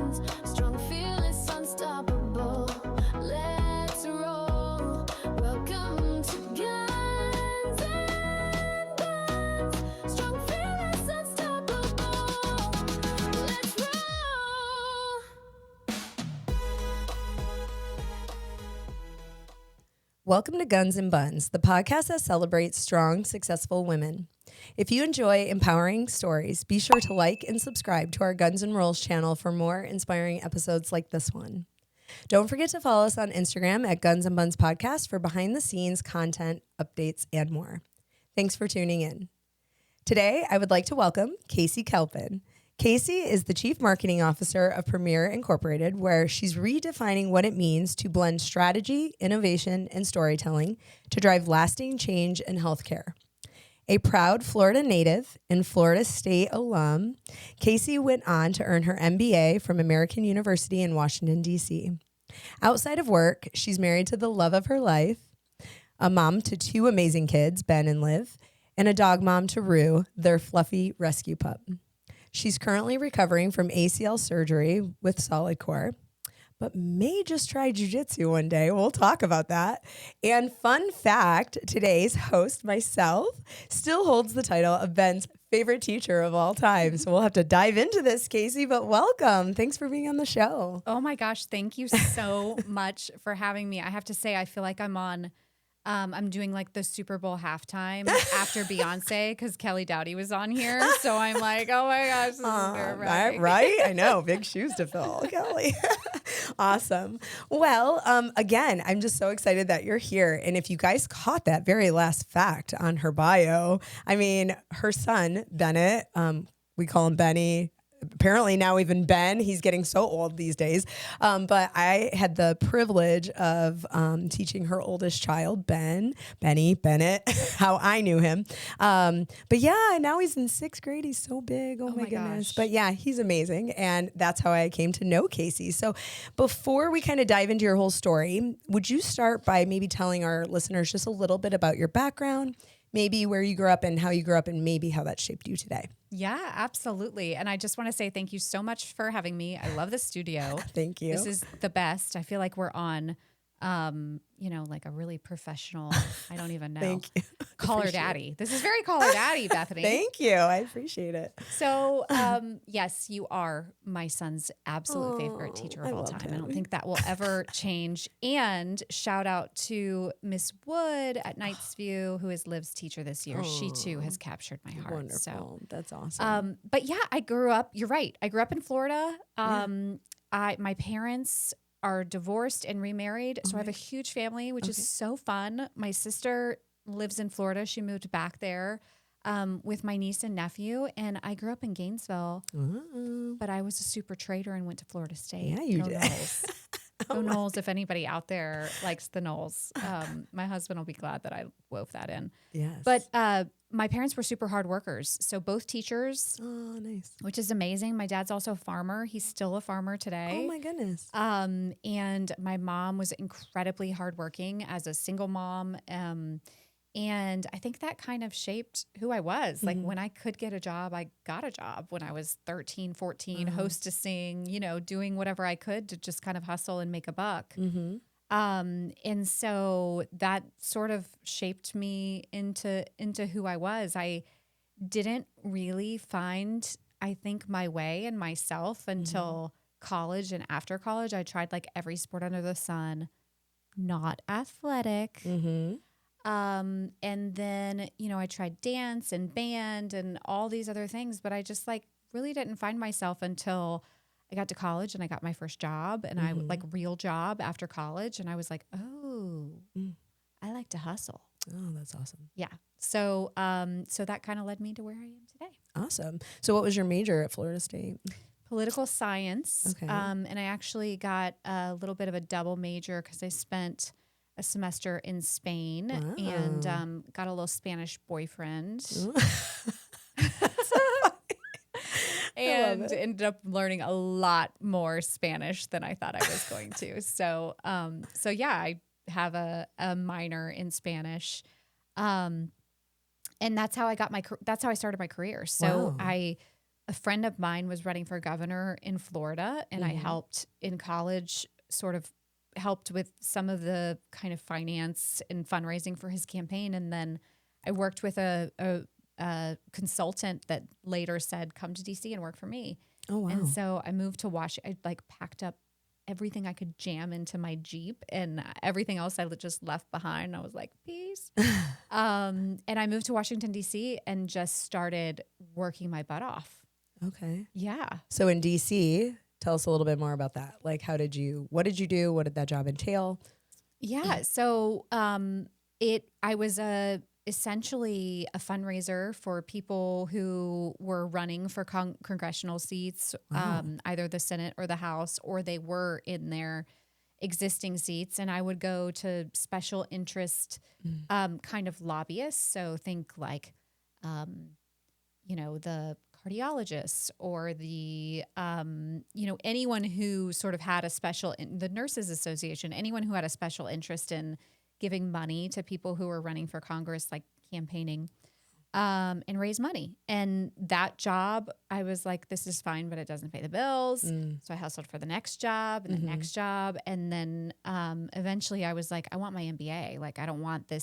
guns, strong feelings unstoppable. Let's roll. Welcome to Gunz Bunz. Strong feelings unstoppable. Let's roll. Welcome to Gunz Bunz, the podcast that celebrates strong, successful women. If you enjoy empowering stories, be sure to like and subscribe to our Gunz and Rollz channel for more inspiring episodes like this one. Don't forget to follow us on Instagram at Gunz Bunz Podcast for behind-the-scenes content, updates, and more. Thanks for tuning in. Today, I would like to welcome Kaycee Kalpin. Kaycee is the Chief Marketing Officer of Premier Incorporated, where she's redefining what it means to blend strategy, innovation, and storytelling to drive lasting change in healthcare. A proud Florida native and Florida State alum, Kaycee went on to earn her MBA from American University in Washington, D.C. Outside of work, she's married to the love of her life, a mom to two amazing kids, Ben and Liv, and a dog mom to Rue, their fluffy rescue pup. She's currently recovering from ACL surgery with Solidcore, but may just try jiu-jitsu one day. We'll talk about that. And fun fact, today's host, myself, still holds the title of Ben's favorite teacher of all time. So we'll have to dive into this, Kaycee, but welcome. Thanks for being on the show. Oh my gosh, thank you so much for having me. I have to say, I feel like I'm doing like the Super Bowl halftime after Beyonce because Kelly Dowdy was on here. So I'm like, oh my gosh, this is nerve-wracking. Right? I know. Big shoes to fill, Kelly. Awesome. Well, again, I'm just so excited that you're here. And if you guys caught that very last fact on her bio, I mean, her son, Bennett, we call him Benny. Apparently now even Ben, he's getting so old these days. But I had the privilege of teaching her oldest child, Bennett, how I knew him. But yeah, now he's in 6th grade. He's so big. Oh my goodness. Gosh. But yeah, he's amazing. And that's how I came to know Kaycee. So before we kind of dive into your whole story, would you start by maybe telling our listeners just a little bit about your background, maybe where you grew up and how you grew up and maybe how that shaped you today? Yeah, absolutely. And I just want to say thank you so much for having me. I love the studio. Thank you. This is the best. I feel like we're on, like a really professional, I don't even know. Thank you. Caller Daddy. This is very Caller Daddy, Bethany. Thank you. I appreciate it. So, yes, you are my son's absolute favorite teacher of all time. I don't think that will ever change. And shout out to Miss Wood at Knightsview, who is Liv's teacher this year. She too has captured my heart. Wonderful. So, that's awesome. but yeah, I grew up. You're right. I grew up in Florida. My parents are divorced and remarried, so I have a huge family, which is so fun. My sister lives in Florida. She moved back there with my niece and nephew, and I grew up in Gainesville, but I was a super trader and went to Florida State. Yeah, you did. Knowles. Go Knowles if anybody out there likes the Knowles. My husband will be glad that I wove that in. Yes. But my parents were super hard workers, so both teachers. Oh, nice. Which is amazing. My dad's also a farmer. He's still a farmer today. Oh my goodness. And my mom was incredibly hardworking as a single mom. And I think that kind of shaped who I was. Like when I could get a job, I got a job when I was 13, 14, hostessing, doing whatever I could to just kind of hustle and make a buck. And so that sort of shaped me into who I was. I didn't really find, I think, my way and myself until college. And after college, I tried like every sport under the sun, not athletic. And then, I tried dance and band and all these other things, but I just like really didn't find myself until I got to college and I got my first job and I like real job after college. And I was like, oh, I like to hustle. Oh, that's awesome. Yeah. So, so that kind of led me to where I am today. Awesome. So what was your major at Florida State? Political science. Okay. And I actually got a little bit of a double major because I spent a semester in Spain and got a little Spanish boyfriend. And ended up learning a lot more Spanish than I thought I was going to. So yeah, I have a minor in Spanish. And that's how I got that's how I started my career. So I a friend of mine was running for governor in Florida, and I helped in college, sort of helped with some of the kind of finance and fundraising for his campaign. And then I worked with a consultant that later said, come to DC and work for me. Oh, wow. And so I moved to Washington. I like packed up everything I could jam into my Jeep, and everything else I just left behind. I was like, peace. And I moved to Washington, DC, and just started working my butt off. Okay. Yeah. So in DC, tell us a little bit more about that. Like, what did you do? What did that job entail? Yeah. So I was essentially a fundraiser for people who were running for congressional seats, either the Senate or the House, or they were in their existing seats. And I would go to special interest kind of lobbyists. So think like, the cardiologists or the, anyone who sort of had the Nurses Association, anyone who had a special interest in giving money to people who were running for Congress, like campaigning, and raise money. And that job, I was like, this is fine, but it doesn't pay the bills. So I hustled for the next job and the next job. And then eventually I was like, I want my MBA. Like, I don't want to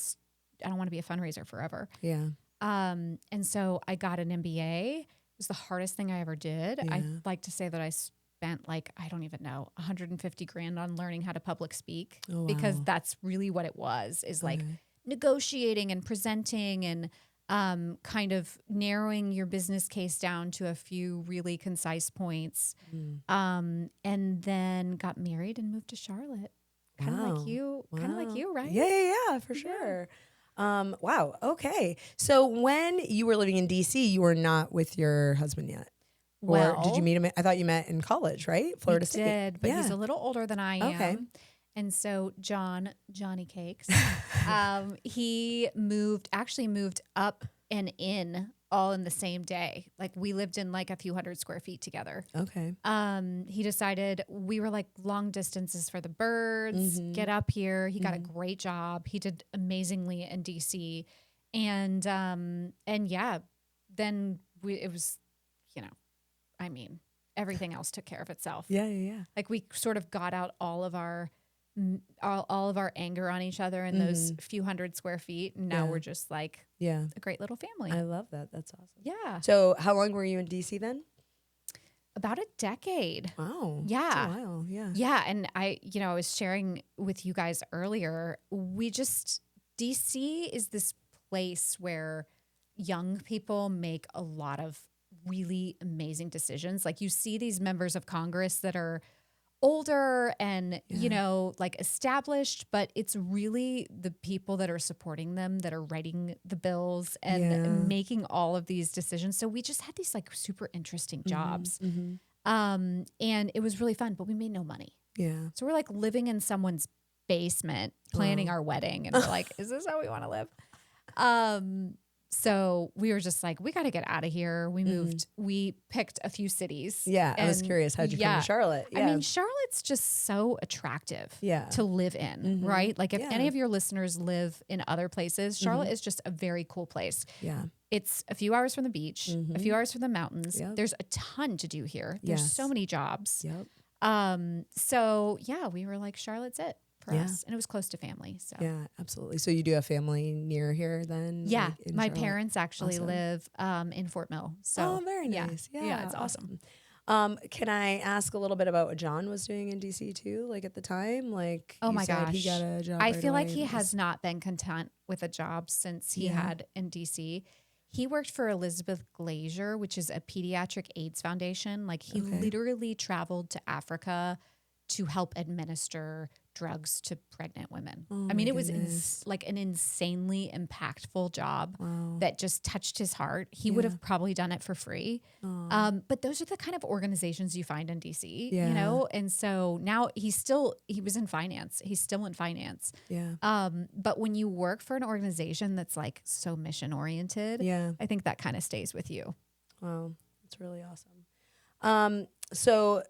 be a fundraiser forever. Yeah. And so I got an MBA. It was the hardest thing I ever did. Yeah. I like to say that I spent like, I don't even know, $150,000 on learning how to public speak, because that's really what it was, is like negotiating and presenting and kind of narrowing your business case down to a few really concise points. And then got married and moved to Charlotte. Kind of like you, right? Yeah, for sure. Wow. Okay. So when you were living in DC, you were not with your husband yet. Or did you meet him? I thought you met in college, right? Florida State. Did, but he's a little older than I am. Okay. And so Johnny Cakes, he moved up and in all in the same day. Like, we lived in like a few hundred square feet together. Okay. He decided, we were like long distances for the birds, get up here. He got a great job. He did amazingly in DC. And yeah, then it was, everything else took care of itself. Yeah. Like, we sort of got out all of our anger on each other in those few hundred square feet. And now we're just like a great little family. I love that. That's awesome. Yeah. So how long were you in DC then? About a decade. Wow. Yeah. That's a while. Yeah. Yeah. And I was sharing with you guys earlier, DC is this place where young people make a lot of really amazing decisions. Like, you see these members of Congress that are older and, like established, but it's really the people that are supporting them that are writing the bills and making all of these decisions. So we just had these like super interesting jobs. And it was really fun, but we made no money. Yeah. So we're like living in someone's basement, planning our wedding. And we're like, is this how we want to live? So we were just like, we got to get out of here. We moved, we picked a few cities. Yeah. I was curious. How'd you come to Charlotte? Yeah. I mean, Charlotte's just so attractive to live in, right? Like, if any of your listeners live in other places, Charlotte is just a very cool place. Yeah. It's a few hours from the beach, a few hours from the mountains. Yep. There's a ton to do here. There's so many jobs. Yep. So yeah, we were like, Charlotte's it for us. And it was close to family. So yeah, absolutely. So you do have family near here then? Yeah. Like my Charlotte? parents actually live in Fort Mill. So very nice. Yeah, it's awesome. Can I ask a little bit about what John was doing in DC too? Like, at the time, like, oh my gosh, he got a job. I feel like he has not been content with a job since he had in DC. He worked for Elizabeth Glazier, which is a pediatric AIDS foundation. Like, he literally traveled to Africa to help administer drugs to pregnant women. I mean, it was like an insanely impactful job that just touched his heart. He would have probably done it for free. But those are the kind of organizations you find in DC, you know? And so now he was in finance. He's still in finance. Yeah. But when you work for an organization that's like so mission oriented, I think that kind of stays with you. Wow. That's really awesome. So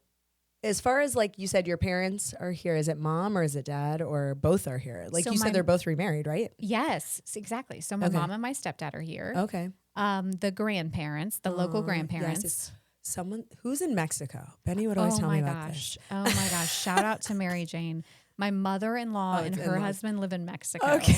as far as, like you said, your parents are here, is it mom or is it dad, or both are here? Like, so you said they're both remarried, right? Yes, exactly. So my mom and my stepdad are here. Okay. The grandparents, the local grandparents. Yes, someone who's in Mexico. Benny would always tell me about this. Oh my gosh. Shout out to Mary Jane. My mother-in-law and her husband live in Mexico. Okay.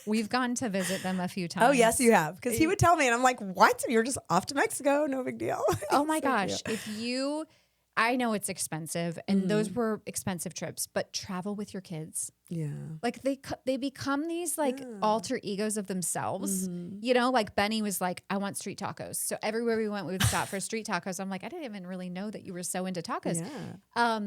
We've gone to visit them a few times. Oh, yes, you have. Because he would tell me, and I'm like, what? You're just off to Mexico? No big deal. Oh my So gosh. cute. I know it's expensive, and those were expensive trips, but travel with your kids. Yeah. Like they become these like alter egos of themselves. You know, like Benny was like, I want street tacos. So everywhere we went, we would stop for street tacos. I'm like, I didn't even really know that you were so into tacos. Yeah.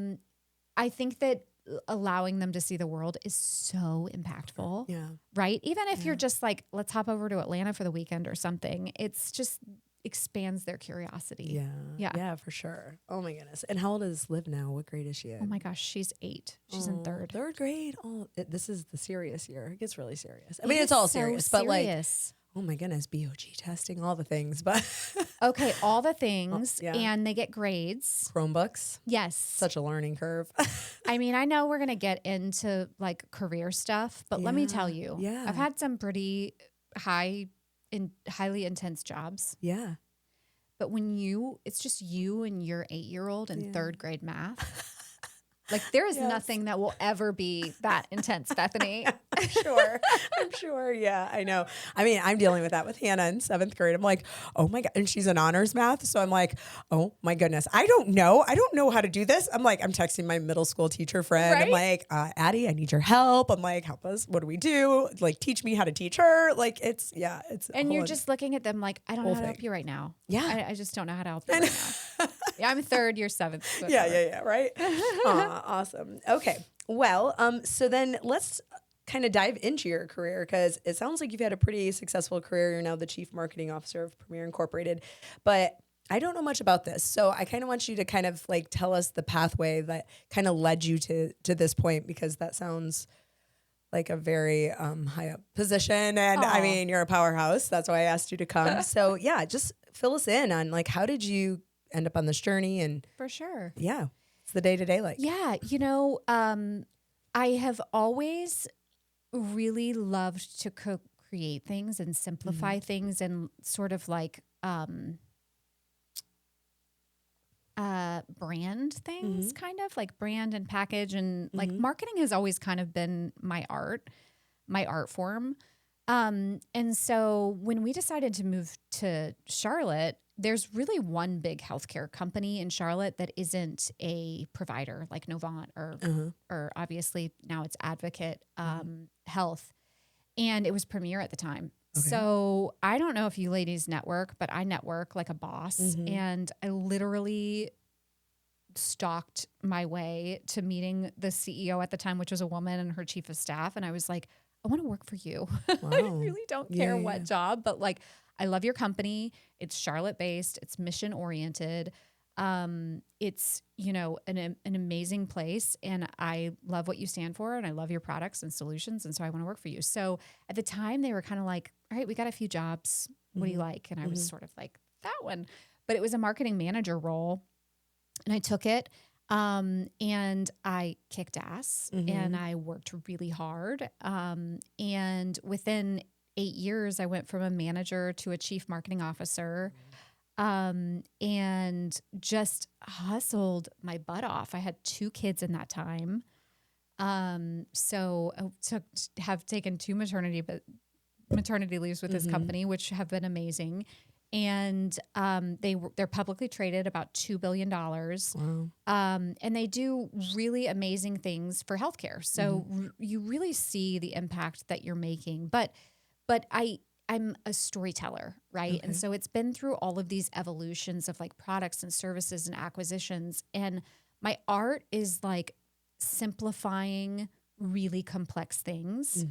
I think that allowing them to see the world is so impactful. Yeah. Right? Even if you're just like, let's hop over to Atlanta for the weekend or something, it's just expands their curiosity. Yeah. Yeah. Yeah, for sure. Oh my goodness. And how old is Liv now? What grade is she in? Oh my gosh, she's 8. She's in 3rd. 3rd grade. Oh, this is the serious year. It gets really serious. I mean, it's all serious, but like, oh my goodness, BOG testing, all the things, but okay, all the things, yeah. and they get grades. Chromebooks. Yes. Such a learning curve. I mean, I know we're going to get into like career stuff, but let me tell you, Yeah. I've had some pretty highly intense jobs. Yeah. But it's just you and your 8-year-old in 3rd grade math. Like there is nothing that will ever be that intense, Bethany. I'm sure. I'm sure. Yeah, I know. I mean, I'm dealing with that with Hannah in 7th grade. I'm like, oh my God. And she's in honors math. So I'm like, oh my goodness. I don't know how to do this. I'm like, I'm texting my middle school teacher friend. Right? I'm like, Addie, I need your help. I'm like, help us. What do we do? Like, teach me how to teach her. Like, it's. And you're just looking at them like, I don't know how to help you right now. Yeah. I just don't know how to help you right now. Yeah, I'm 3rd, you're 7th. Yeah. Right. Awesome. Okay. Well, so then let's kind of dive into your career because it sounds like you've had a pretty successful career. You're now the Chief Marketing Officer of Premier Incorporated, but I don't know much about this. So I kind of want you to kind of like tell us the pathway that kind of led you to this point, because that sounds like a very high up position. And I mean, you're a powerhouse. That's why I asked you to come. So yeah, just fill us in on like, how did you end up on this journey? And For sure. yeah, it's the day-to-day like. Yeah, I have always really loved to create things and simplify things and sort of like brand things, kind of like brand and package, and like marketing has always kind of been my art form. And so when we decided to move to Charlotte, there's really one big healthcare company in Charlotte that isn't a provider like Novant or obviously now it's Advocate Health. And it was Premier at the time. Okay. So I don't know if you ladies network, but I network like a boss. And I literally stalked my way to meeting the CEO at the time, which was a woman, and her chief of staff. And I was like, I want to work for you. Wow. I really don't care what job, but like, I love your company. It's Charlotte based. It's mission oriented. It's, an amazing place, and I love what you stand for, and I love your products and solutions. And so I want to work for you. So at the time they were kind of like, all right, we got a few jobs. What do you like? And I was sort of like, that one, but it was a marketing manager role, and I took it. And I kicked ass and I worked really hard. And within 8 years, I went from a manager to a chief marketing officer, and just hustled my butt off. I had 2 kids in that time. So I have taken 2 maternity leaves with this company, which have been amazing. And they're publicly traded, about $2 billion. Wow. And they do really amazing things for healthcare. So you really see the impact that you're making. But I'm a storyteller, right? Okay. And so it's been through all of these evolutions of like products and services and acquisitions. And my art is like simplifying really complex things.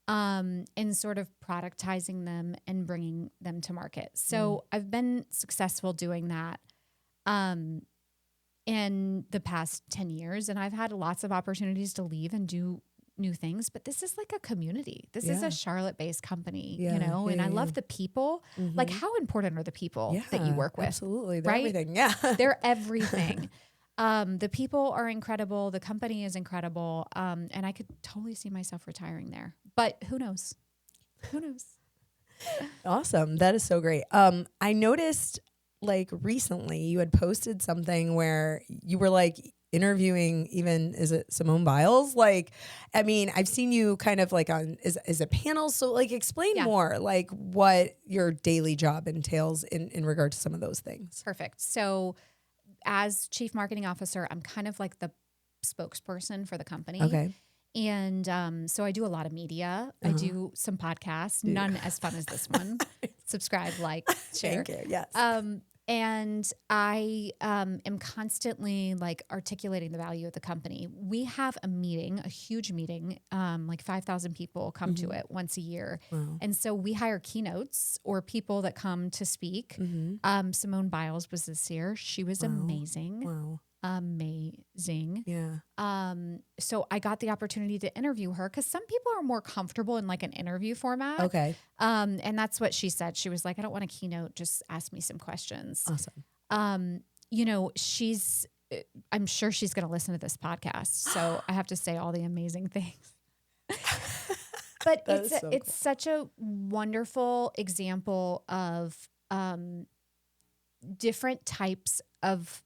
And sort of productizing them and bringing them to market. So I've been successful doing that in the past 10 years. And I've had lots of opportunities to leave and do new things. But this is like a community. This is a Charlotte-based company, and I love the people. Like, how important are the people that you work with? Absolutely. They're right? everything. Yeah. They're everything. The people are incredible. The company is incredible. And I could totally see myself retiring there. But who knows? Who knows? Awesome. That is so great. I noticed like recently you had posted something where you were like interviewing even, is it Simone Biles? Like, I mean, I've seen you kind of like on, is it panels? So like explain more like what your daily job entails in regard to some of those things. Perfect. So as chief marketing officer, I'm kind of like the spokesperson for the company. Okay. And so I do a lot of media. I do some podcasts, none as fun as this one. Subscribe, like, share. Thank you. Yes. And I am constantly like articulating the value of the company. We have a meeting, a huge meeting, like 5,000 people come to it once a year. Wow. And so we hire keynotes or people that come to speak. Simone Biles was this year. She was amazing. Wow. Amazing. Yeah. So I got the opportunity to interview her because some people are more comfortable in like an interview format. Okay. And that's what she said. She was like, I don't want a keynote. Just ask me some questions. Awesome. You know, I'm sure she's going to listen to this podcast. So I have to say all the amazing things. But it's such a wonderful example of different types of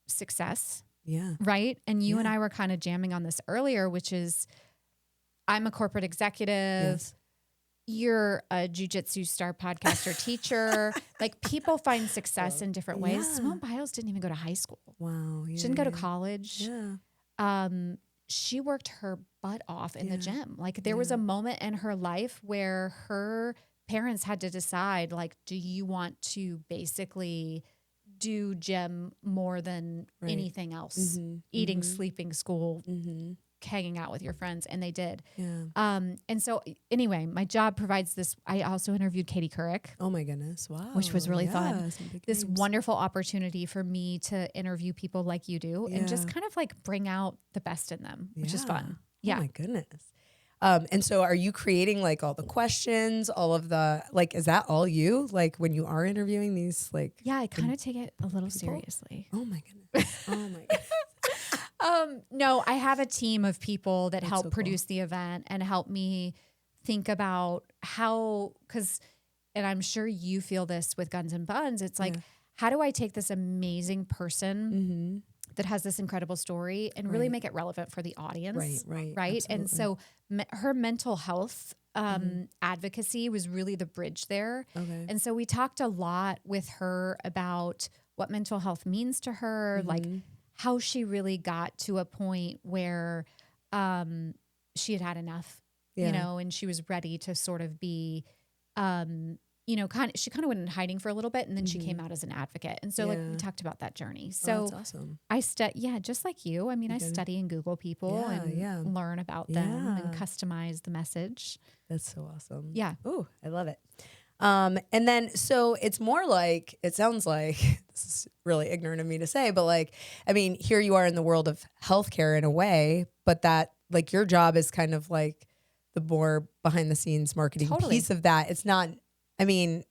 success. Yeah. Right. And you and I were kind of jamming on this earlier, which is I'm a corporate executive. Yes. You're a jiu-jitsu star podcaster teacher. Like people find success in different ways. Yeah. Simone Biles didn't even go to high school. Wow. Yeah, She didn't go to college. Yeah. She worked her butt off in the gym. Like there was a moment in her life where her parents had to decide, like, do you want to basically do gym more than anything else? Eating, sleeping, school, hanging out with your friends. And they did. Yeah. And so anyway, my job provides this. I also interviewed Katie Couric. Oh my goodness. Wow. Which was really fun. Some big This names. wonderful opportunity for me to interview people like you do and just kind of like bring out the best in them, which is fun. Yeah. Oh my goodness. And so are you creating like all the questions, all of the, like, is that all you, like when you are interviewing these, like, Yeah, I kind of take it a little seriously. oh my goodness. Oh my goodness. No, I have a team of people that help so cool. produce the event and help me think about how, and I'm sure you feel this with Gunz Bunz. It's like, how do I take this amazing person that has this incredible story and really make it relevant for the audience? Right. And so her mental health advocacy was really the bridge there. Okay. And so we talked a lot with her about what mental health means to her, like how she really got to a point where she had had enough, you know, and she was ready to sort of be, you know, she kind of went in hiding for a little bit and then she came out as an advocate. And so like we talked about that journey. So that's awesome. I just like you. I mean, I study and Google people and learn about them and customize the message. That's so awesome. Yeah. Oh, I love it. And then, so it's more like, it sounds like, this is really ignorant of me to say, but like, I mean, here you are in the world of healthcare in a way, but that like your job is kind of like the more behind the scenes marketing piece of that. It's not, I mean,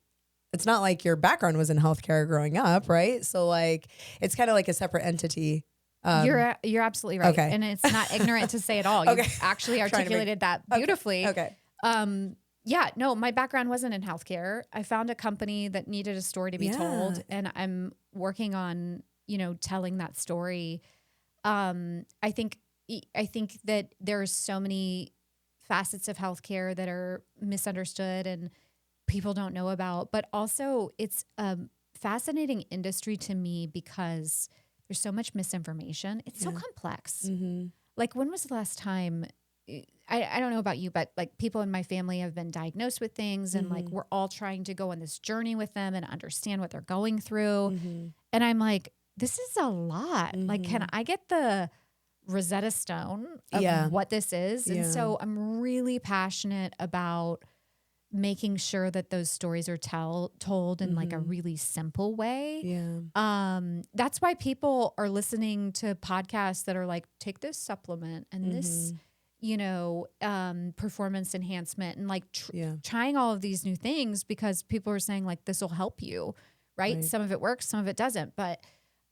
it's not like your background was in healthcare growing up, right? So like, it's kind of like a separate entity. You're absolutely right. Okay. And it's not ignorant to say it all. You actually articulated that beautifully. Okay. Yeah, no, my background wasn't in healthcare. I found a company that needed a story to be told, and I'm working on, you know, telling that story. I think that there's so many facets of healthcare that are misunderstood and people don't know about, but also it's a fascinating industry to me because there's so much misinformation. It's so complex. Like, when was the last time? I don't know about you, but like people in my family have been diagnosed with things and like we're all trying to go on this journey with them and understand what they're going through. And I'm like, this is a lot. Like, can I get the Rosetta Stone of what this is? And so I'm really passionate about making sure that those stories are told in like a really simple way. That's why people are listening to podcasts that are like, take this supplement and this, you know, performance enhancement and like trying all of these new things because people are saying like, this will help you, right? Some of it works, some of it doesn't. But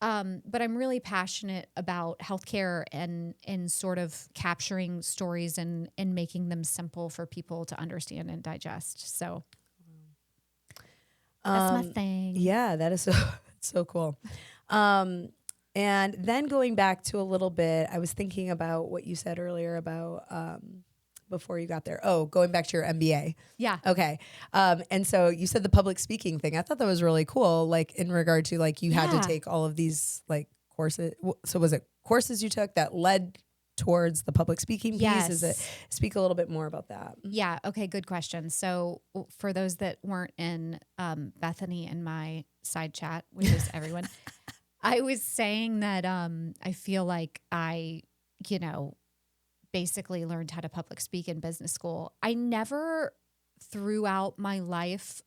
I'm really passionate about healthcare and sort of capturing stories and making them simple for people to understand and digest. So. That's my thing. Yeah, that is so cool. And then going back to a little bit, I was thinking about what you said earlier about before you got there. Oh, going back to your MBA. Yeah. Okay. And so you said the public speaking thing. I thought that was really cool. Like in regard to like you had to take all of these like courses. So was it courses you took that led towards the public speaking piece? Yes. Is it, speak a little bit more about that. Yeah. Okay. Good question. So for those that weren't in Bethany and my side chat, which is everyone, I was saying that I feel like I, basically learned how to public speak in business school. I never throughout my life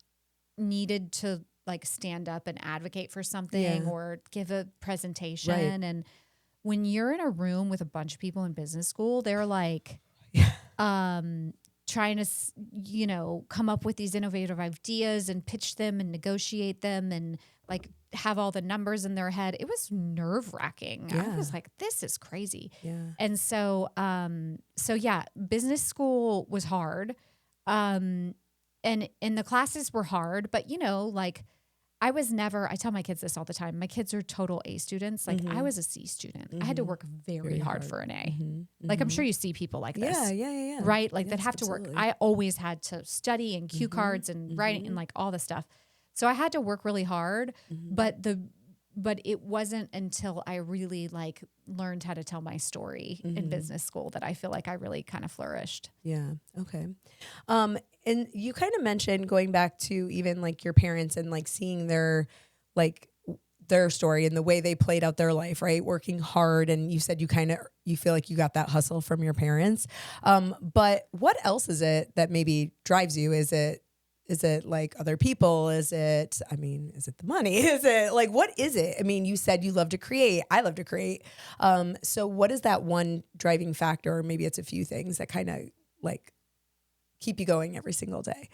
needed to like stand up and advocate for something or give a presentation. Right. And when you're in a room with a bunch of people in business school, they're like, trying to, come up with these innovative ideas and pitch them and negotiate them and like have all the numbers in their head. It was nerve wracking. Yeah. I was like, this is crazy. Yeah. And so business school was hard. And the classes were hard, but I tell my kids this all the time. My kids are total A students. Like I was a C student. I had to work very hard for an A. Like I'm sure you see people like this. Yeah. Right? Like Yes, that have absolutely. to work. I always had to study and cue cards and writing and like all this stuff. So I had to work really hard, but it wasn't until I really like learned how to tell my story in business school that I feel like I really kind of flourished. Yeah. Okay. And you kind of mentioned going back to even like your parents and like seeing their story and the way they played out their life, right? Working hard. And you said you feel like you got that hustle from your parents. But what else is it that maybe drives you? Is it like other people? Is it the money? Is it like, what is it? I mean, you said you love to create. I love to create. So what is that one driving factor? Or maybe it's a few things that kind of like keep you going every single day.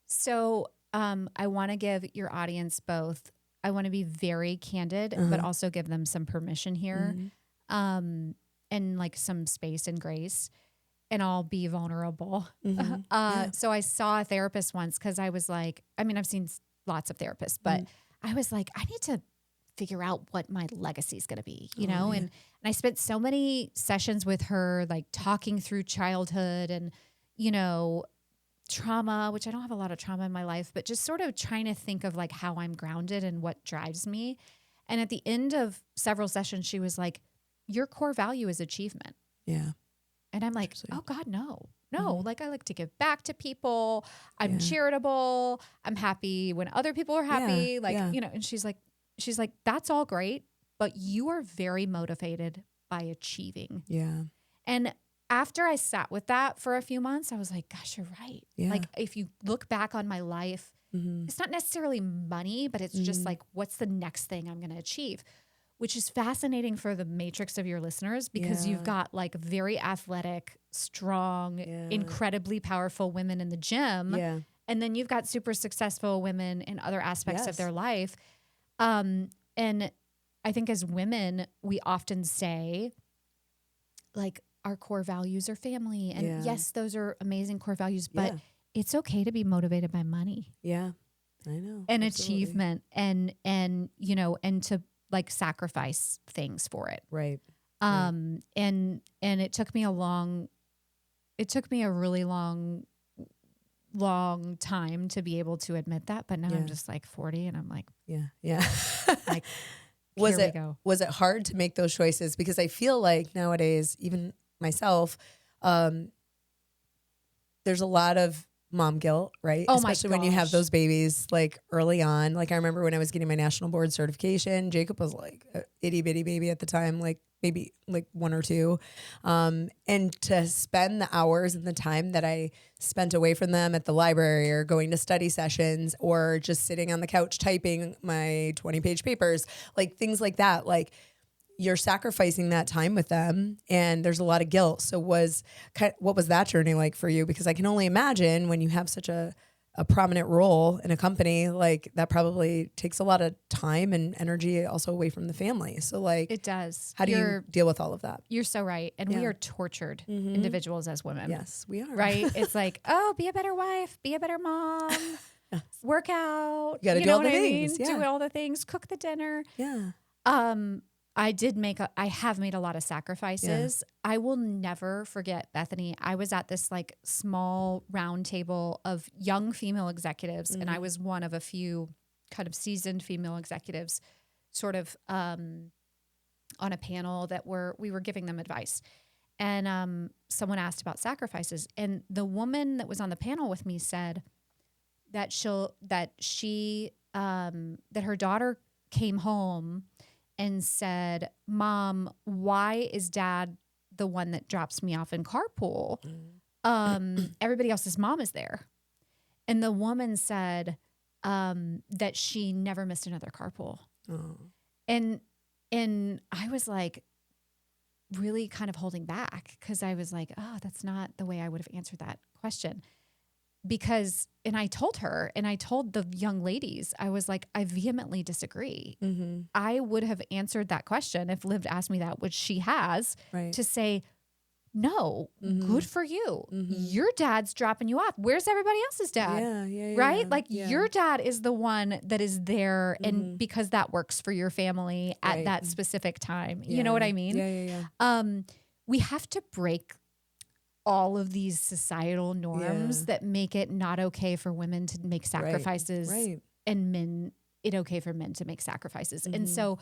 So I want to give your audience both. I want to be very candid, but also give them some permission here and like some space and grace. And I'll be vulnerable. So I saw a therapist once because I was like, I've seen lots of therapists, but I was like, I need to figure out what my legacy is going to be, know? And I spent so many sessions with her, like talking through childhood and, trauma, which I don't have a lot of trauma in my life, but just sort of trying to think of like how I'm grounded and what drives me. And at the end of several sessions, she was like, your core value is achievement. Yeah. And I'm like, oh God, no. Like I like to give back to people. I'm charitable. I'm happy when other people are happy. And she's like, that's all great, but you are very motivated by achieving. Yeah. And after I sat with that for a few months, I was like, gosh, you're right. Yeah. Like if you look back on my life, it's not necessarily money, but it's just like, what's the next thing I'm going to achieve? Which is fascinating for the matrix of your listeners because you've got like very athletic, strong, incredibly powerful women in the gym. Yeah. And then you've got super successful women in other aspects of their life. And I think as women, we often say like our core values are family. And yes, those are amazing core values, but it's okay to be motivated by money. Yeah, I know. And absolutely. achievement and to like sacrifice things for it. Right. And it took me a really long time to be able to admit that. But now I'm just like 40 and I'm like, yeah. like, Was here it hard to make those choices? Because I feel like nowadays, even myself, there's a lot of mom guilt, right? Oh especially my when you have gosh. those babies like early on. Like I remember when I was getting my national board certification, Jacob was like a itty bitty baby at the time, like maybe like 1 or 2. And to spend the hours and the time that I spent away from them at the library or going to study sessions or just sitting on the couch typing my 20-page papers, like things like that, like you're sacrificing that time with them and there's a lot of guilt. So what was that journey like for you? Because I can only imagine when you have such a prominent role in a company, like that probably takes a lot of time and energy also away from the family. So like it does. How do you deal with all of that? You're so right. And we are tortured individuals as women. Yes, we are. Right? It's like, oh, be a better wife, be a better mom. work out. You gotta do know all the what I things, mean? yeah. Do all the things, cook the dinner. Yeah. I have made a lot of sacrifices. I will never forget, Bethany. I was at this like small round table of young female executives, and I was one of a few kind of seasoned female executives, sort of on a panel that we were giving them advice. And someone asked about sacrifices, and the woman that was on the panel with me said that that her daughter came home and said, "Mom, why is Dad the one that drops me off in carpool? Everybody else's mom is there." And the woman said that she never missed another carpool. Oh. And I was like really kind of holding back, because I was like, oh, that's not the way I would have answered that question. And I told her, and I told the young ladies, I was like, I vehemently disagree. Mm-hmm. I would have answered that question if Liv asked me that, which she has, to say, no, good for you. Your dad's dropping you off. Where's everybody else's dad? Yeah. Right? Like your dad is the one that is there, and because that works for your family at that specific time. You know what I mean? Yeah. We have to break all of these societal norms that make it not okay for women to make sacrifices and it okay for men to make sacrifices. And so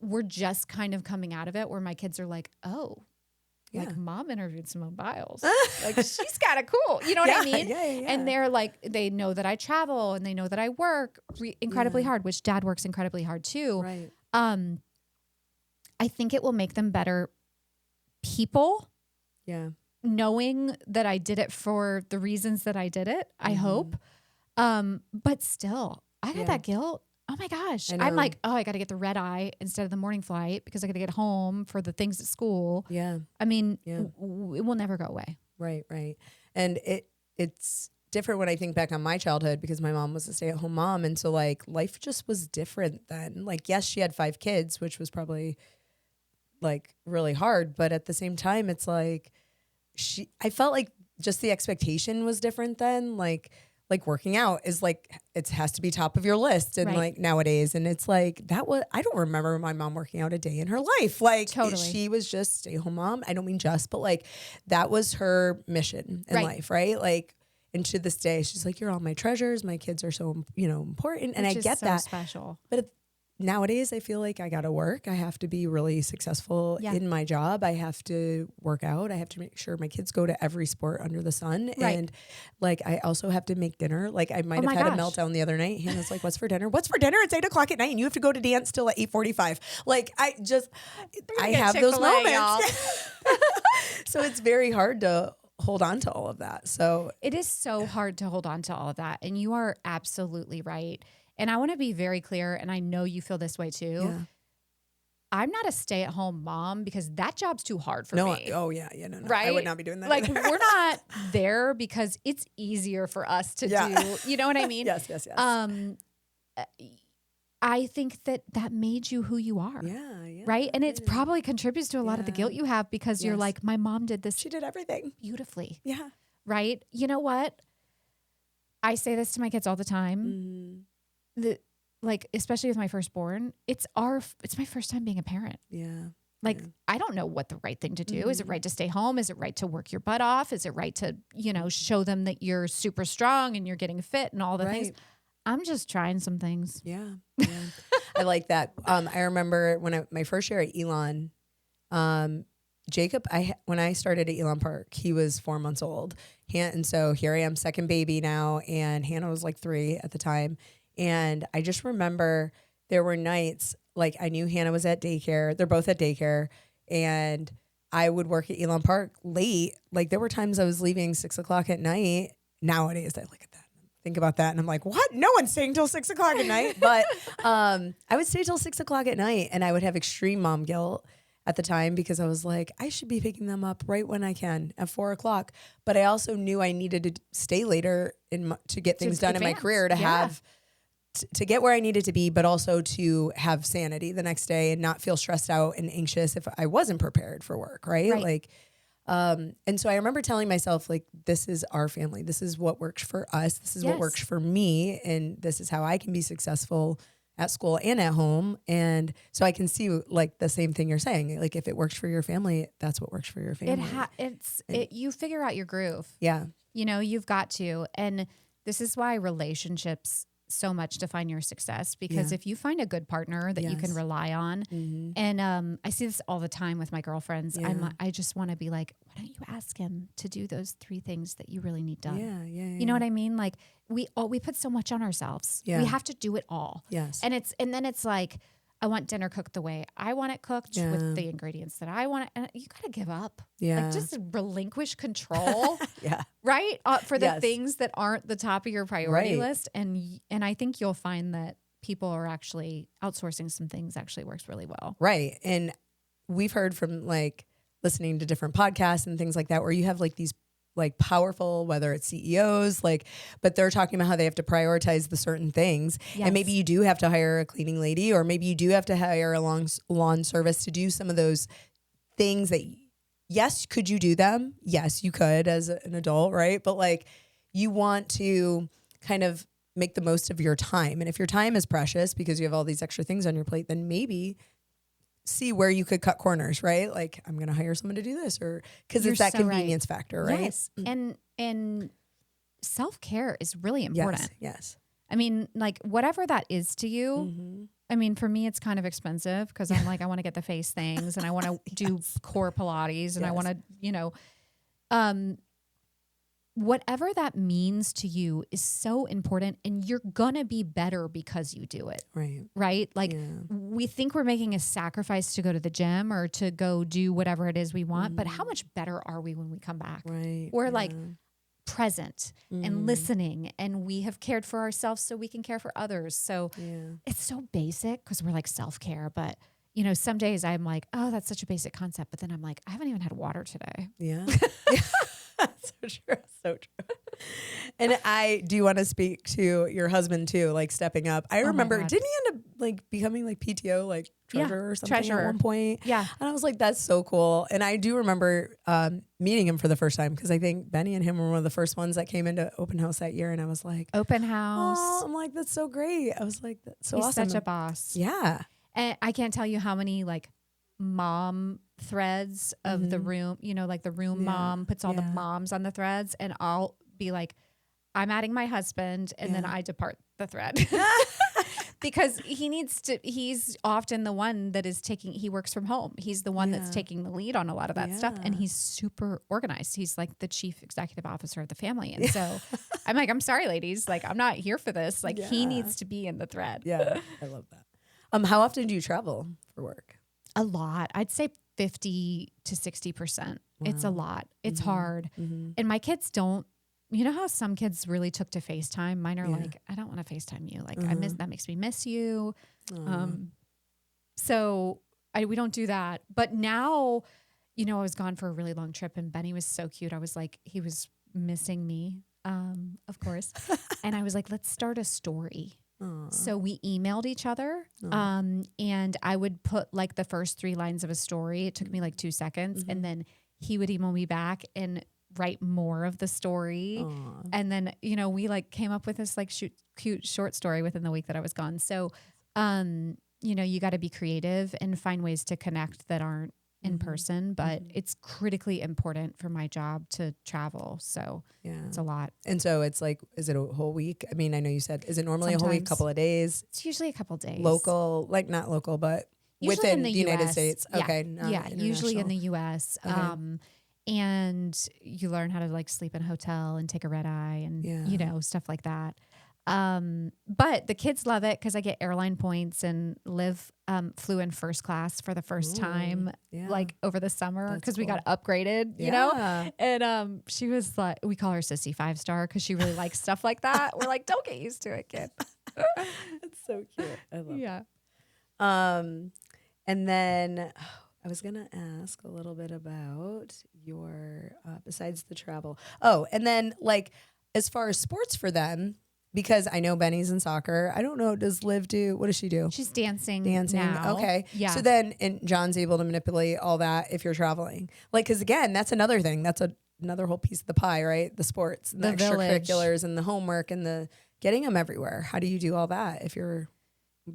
we're just kind of coming out of it where my kids are like, oh, like Mom interviewed Simone Biles. Like she's kind of cool. You know what I mean? And they're like, they know that I travel and they know that I work incredibly hard, which Dad works incredibly hard too. Right. I think it will make them better people. Yeah. Knowing that I did it for the reasons that I did it, I hope. But still, I got that guilt. Oh my gosh. I'm like, oh, I got to get the red eye instead of the morning flight because I got to get home for the things at school. Yeah. I mean, it will never go away. Right. And it's different when I think back on my childhood, because my mom was a stay-at-home mom. And so like life just was different then. Like, yes, she had 5 kids, which was probably like really hard. But at the same time, it's like I felt like just the expectation was different then. Like working out is like, it has to be top of your list. And like nowadays, and it's like, I don't remember my mom working out a day in her life. Like she was just stay-at-home mom. I don't mean just, but like that was her mission in life. Right. Like, and to this day, she's like, you're all my treasures. My kids are so, important. And I get that. Special. But nowadays, I feel like I got to work. I have to be really successful in my job. I have to work out. I have to make sure my kids go to every sport under the sun. Right. And like, I also have to make dinner. Like I might have had a meltdown the other night. Hannah's like, what's for dinner? What's for dinner? It's 8:00 at night and you have to go to dance till at 8:45. Like I have those moments. So it's very hard to hold on to all of that. So it is so hard to hold on to all of that. And you are absolutely right. And I want to be very clear, and I know you feel this way too. Yeah. I'm not a stay-at-home mom because that job's too hard for me. Oh, yeah. No. Right? I would not be doing that. Like, we're not there because it's easier for us to do. You know what I mean? Yes. I think that made you who you are. Yeah. Right? And it probably contributes to a lot of the guilt you have because you're like, my mom did this. She did everything beautifully. Yeah. Right? You know what? I say this to my kids all the time. Like, especially with my firstborn, it's my first time being a parent. Yeah. Like, I don't know what the right thing to do. Is it right to stay home? Is it right to work your butt off? Is it right to, show them that you're super strong and you're getting fit and all the things? I'm just trying some things. Yeah. I like that. I remember my first year at Elon, Jacob, when I started at Elon Park, he was 4 months old. And so here I am, second baby now, and Hannah was like 3 at the time. And I just remember there were nights, like I knew Hannah was at daycare. They're both at daycare. And I would work at Elon Park late. Like there were times I was leaving 6:00 at night. Nowadays, I look at that, think about that. And I'm like, what? No one's staying till 6:00 at night. But I would stay till 6:00 at night. And I would have extreme mom guilt at the time because I was like, I should be picking them up right when I can at 4:00. But I also knew I needed to stay later to get things done in my career to have... to get where I needed to be, but also to have sanity the next day and not feel stressed out and anxious if I wasn't prepared for work. Right. Like, And so I remember telling myself, like, this is our family. This is what works for us. This is what works for me. And this is how I can be successful at school and at home. And so I can see like the same thing you're saying. Like if it works for your family, that's what works for your family. You figure out your groove. Yeah. You know, you've got to. And this is why relationships so much define your success, because if you find a good partner that you can rely on, and I see this all the time with my girlfriends, I just want to be like, why don't you ask him to do those 3 things that you really need done? You know what I mean? Like we put so much on ourselves. We have to do it all. Yes. And then it's like, I want dinner cooked the way I want it cooked with the ingredients that I want it. And you got to give up. Yeah. Like just relinquish control. Yeah. Right. For the things that aren't the top of your priority list. And I think you'll find that people are actually outsourcing some things actually works really well. Right. And we've heard from like listening to different podcasts and things like that, where you have like these like powerful, whether it's CEOs, like, but they're talking about how they have to prioritize the certain things. Yes. And maybe you do have to hire a cleaning lady, or maybe you do have to hire a lawn service to do some of those things that, yes, could you do them? Yes, you could as an adult, right? But like you want to kind of make the most of your time. And if your time is precious because you have all these extra things on your plate, then maybe see where you could cut corners, right? Like I'm going to hire someone to do this, or because it's that convenience factor, right? Yes. And self-care is really important. Yes. I mean, like whatever that is to you. I mean, for me, it's kind of expensive because I'm like, I want to get the face things and I want to do core Pilates and I want to, you know, whatever that means to you is so important, and you're going to be better because you do it. Right. Like we think we're making a sacrifice to go to the gym or to go do whatever it is we want, but how much better are we when we come back? We're like present and listening, and we have cared for ourselves so we can care for others. So it's so basic because we're like self-care, but you know, some days I'm like, oh, that's such a basic concept. But then I'm like, I haven't even had water today. Yeah. So true. So true. And I do want to speak to your husband too, like stepping up. I remember, didn't he end up like becoming like PTO, like treasurer or something at one point? Yeah. And I was like, that's so cool. And I do remember meeting him for the first time because I think Benny and him were one of the first ones that came into open house that year. And I was like, open house. Oh, I'm like, that's so great. I was like, that's so He's awesome. such a boss. Yeah. And I can't tell you how many like mom threads of the room, you know, like the room mom puts all the moms on the threads, and I'll be like, I'm adding my husband, and then I depart the thread. Because he's often the one that is he works from home. He's the one that's taking the lead on a lot of that stuff. And he's super organized. He's like the chief executive officer of the family. And so I'm like, I'm sorry, ladies. Like, I'm not here for this. Like he needs to be in the thread. Yeah. I love that. How often do you travel for work? A lot. I'd say 50 to 60%. Wow. It's a lot. It's hard. And my kids don't, you know how some kids really took to FaceTime? Mine are like, I don't want to FaceTime you. Like that makes me miss you. So we don't do that. But now, you know, I was gone for a really long trip and Benny was so cute. I was like, he was missing me, of course. And I was like, let's start a story. So we emailed each other, and I would put like the first 3 lines of a story. It took me like 2 seconds, and then he would email me back and write more of the story. And then, you know, we like came up with this like cute short story within the week that I was gone. So, you know, you got to be creative and find ways to connect that aren't in person, but it's critically important for my job to travel. So it's a lot. And so it's like, is it a whole week? I mean, I know you said, is it normally a whole week, couple of days? It's usually a couple of days. Local, like not local, but usually within the United US. States. Okay. Usually in the US. Okay. And you learn how to like sleep in a hotel and take a red eye and, you know, stuff like that. But the kids love it because I get airline points and flew in first class for the first time, like over the summer because we got upgraded, you know? And, she was like, we call her Sissy 5-star because she really likes stuff like that. We're like, don't get used to it, kid. It's so cute. I love it. Yeah. And then I was going to ask a little bit about your, besides the travel. Oh, and then like, as far as sports for them, because I know Benny's in soccer. I don't know. Does Liv do? What does she do? She's dancing. Dancing. Now. Okay. Yeah. So then, and John's able to manipulate all that if you're traveling. Like, because again, that's another thing. That's another whole piece of the pie, right? The sports, and the extracurriculars, and the homework, and the getting them everywhere. How do you do all that if you're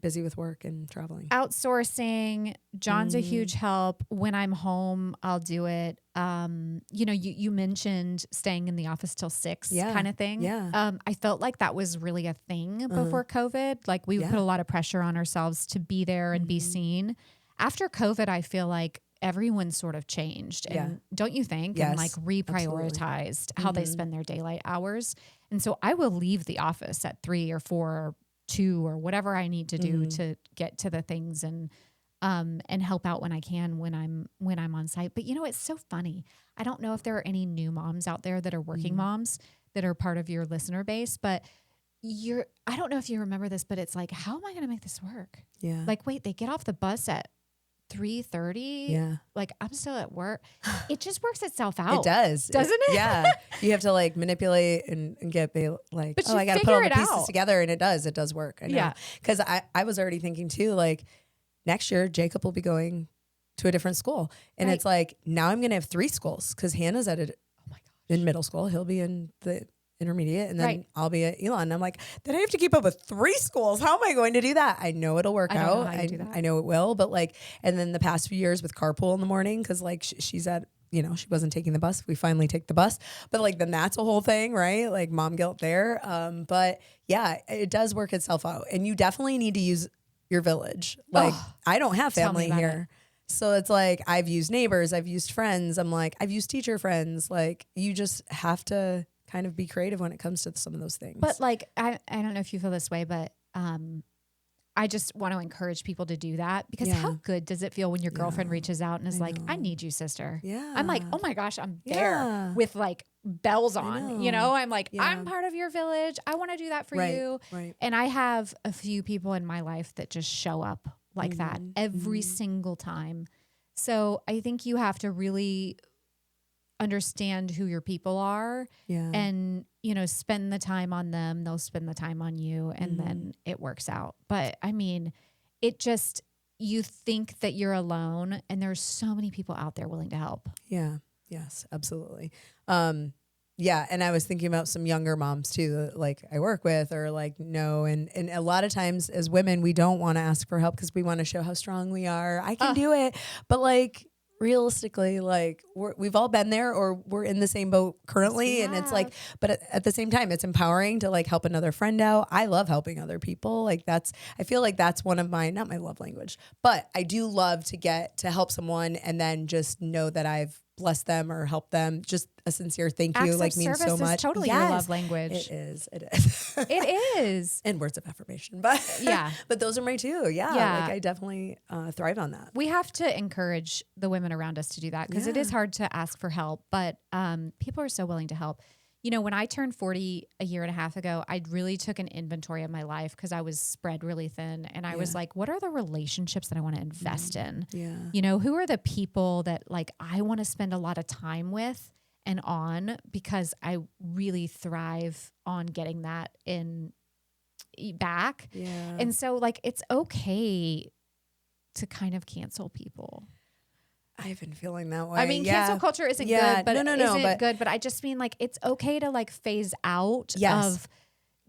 busy with work and traveling? Outsourcing. John's a huge help. When I'm home, I'll do it. You mentioned staying in the office till 6 kind of thing. Yeah. I felt like that was really a thing before COVID. Like we would put a lot of pressure on ourselves to be there and be seen. After COVID, I feel like everyone sort of changed. And don't you think? Yes, and like reprioritized how they spend their daylight hours. And so I will leave the office at 3 or 4 or 2 or whatever I need to do to get to the things and help out when I can when I'm on site. But it's so funny. I don't know if there are any new moms out there that are working moms that are part of your listener base, but I don't know if you remember this, but it's like, how am I going to make this work? Yeah. Like, wait, they get off the bus at 3:30. Yeah. Like I'm still at work. It just works itself out. It does. Doesn't it? Yeah. You have to like manipulate and get like, But oh, you I got to put all the figure it pieces out. together, and it does work. I know. Yeah. Because I was already thinking too, like next year, Jacob will be going to a different school. And Right. it's like, now I'm going to have 3 schools because Hannah's at in middle school. He'll be in the intermediate, and then Right. I'll be at Elon. I'm like, then I have to keep up with 3 schools. How am I going to do that? I know it'll work I don't know out. how you do that. I know it will, but like, and then the past few years with carpool in the morning, because like she's at, she wasn't taking the bus. We finally take the bus, but like, then that's a whole thing, right? Like mom guilt there. But yeah, it does work itself out, and you definitely need to use your village. Like I don't have Tell me family about here. So it's like, I've used neighbors, I've used friends. I'm like, I've used teacher friends. Like you just have to kind of be creative when it comes to some of those things. But like, I don't know if you feel this way, but I just want to encourage people to do that because how good does it feel when your girlfriend reaches out and is like, I need you, sister. Yeah. I'm like, oh my gosh, I'm there with like bells on, I'm like, I'm part of your village. I want to do that for you. Right. And I have a few people in my life that just show up like that every single time. So I think you have to really understand who your people are and, spend the time on them. They'll spend the time on you, and then it works out. But I mean, you think that you're alone, and there's so many people out there willing to help. Yeah. Yes, absolutely. Yeah. And I was thinking about some younger moms too, that like I work with or like know. And a lot of times as women, we don't want to ask for help because we want to show how strong we are. I can do it. But like realistically, like we've all been there or we're in the same boat currently. And it's like, but at the same time, it's empowering to like help another friend out. I love helping other people. Like I feel like that's one of not my love language, but I do love to get to help someone and then just know that I've blessed them or helped them. Just a sincere thank you, Acts like of means so service much. is totally your love language. It is. It is. And words of affirmation, but but those are my two. Yeah. Like I definitely thrive on that. We have to encourage the women around us to do that because it is hard to ask for help, but people are so willing to help. When I turned 40 a year and a half ago, I really took an inventory of my life because I was spread really thin. And I was like, what are the relationships that I want to invest in? Yeah. Who are the people that like I want to spend a lot of time with and on, because I really thrive on getting that back. Yeah. And so like, it's okay to kind of cancel people. I've been feeling that way. I mean, cancel culture isn't good, but isn't good. But I just mean like, it's okay to like phase out of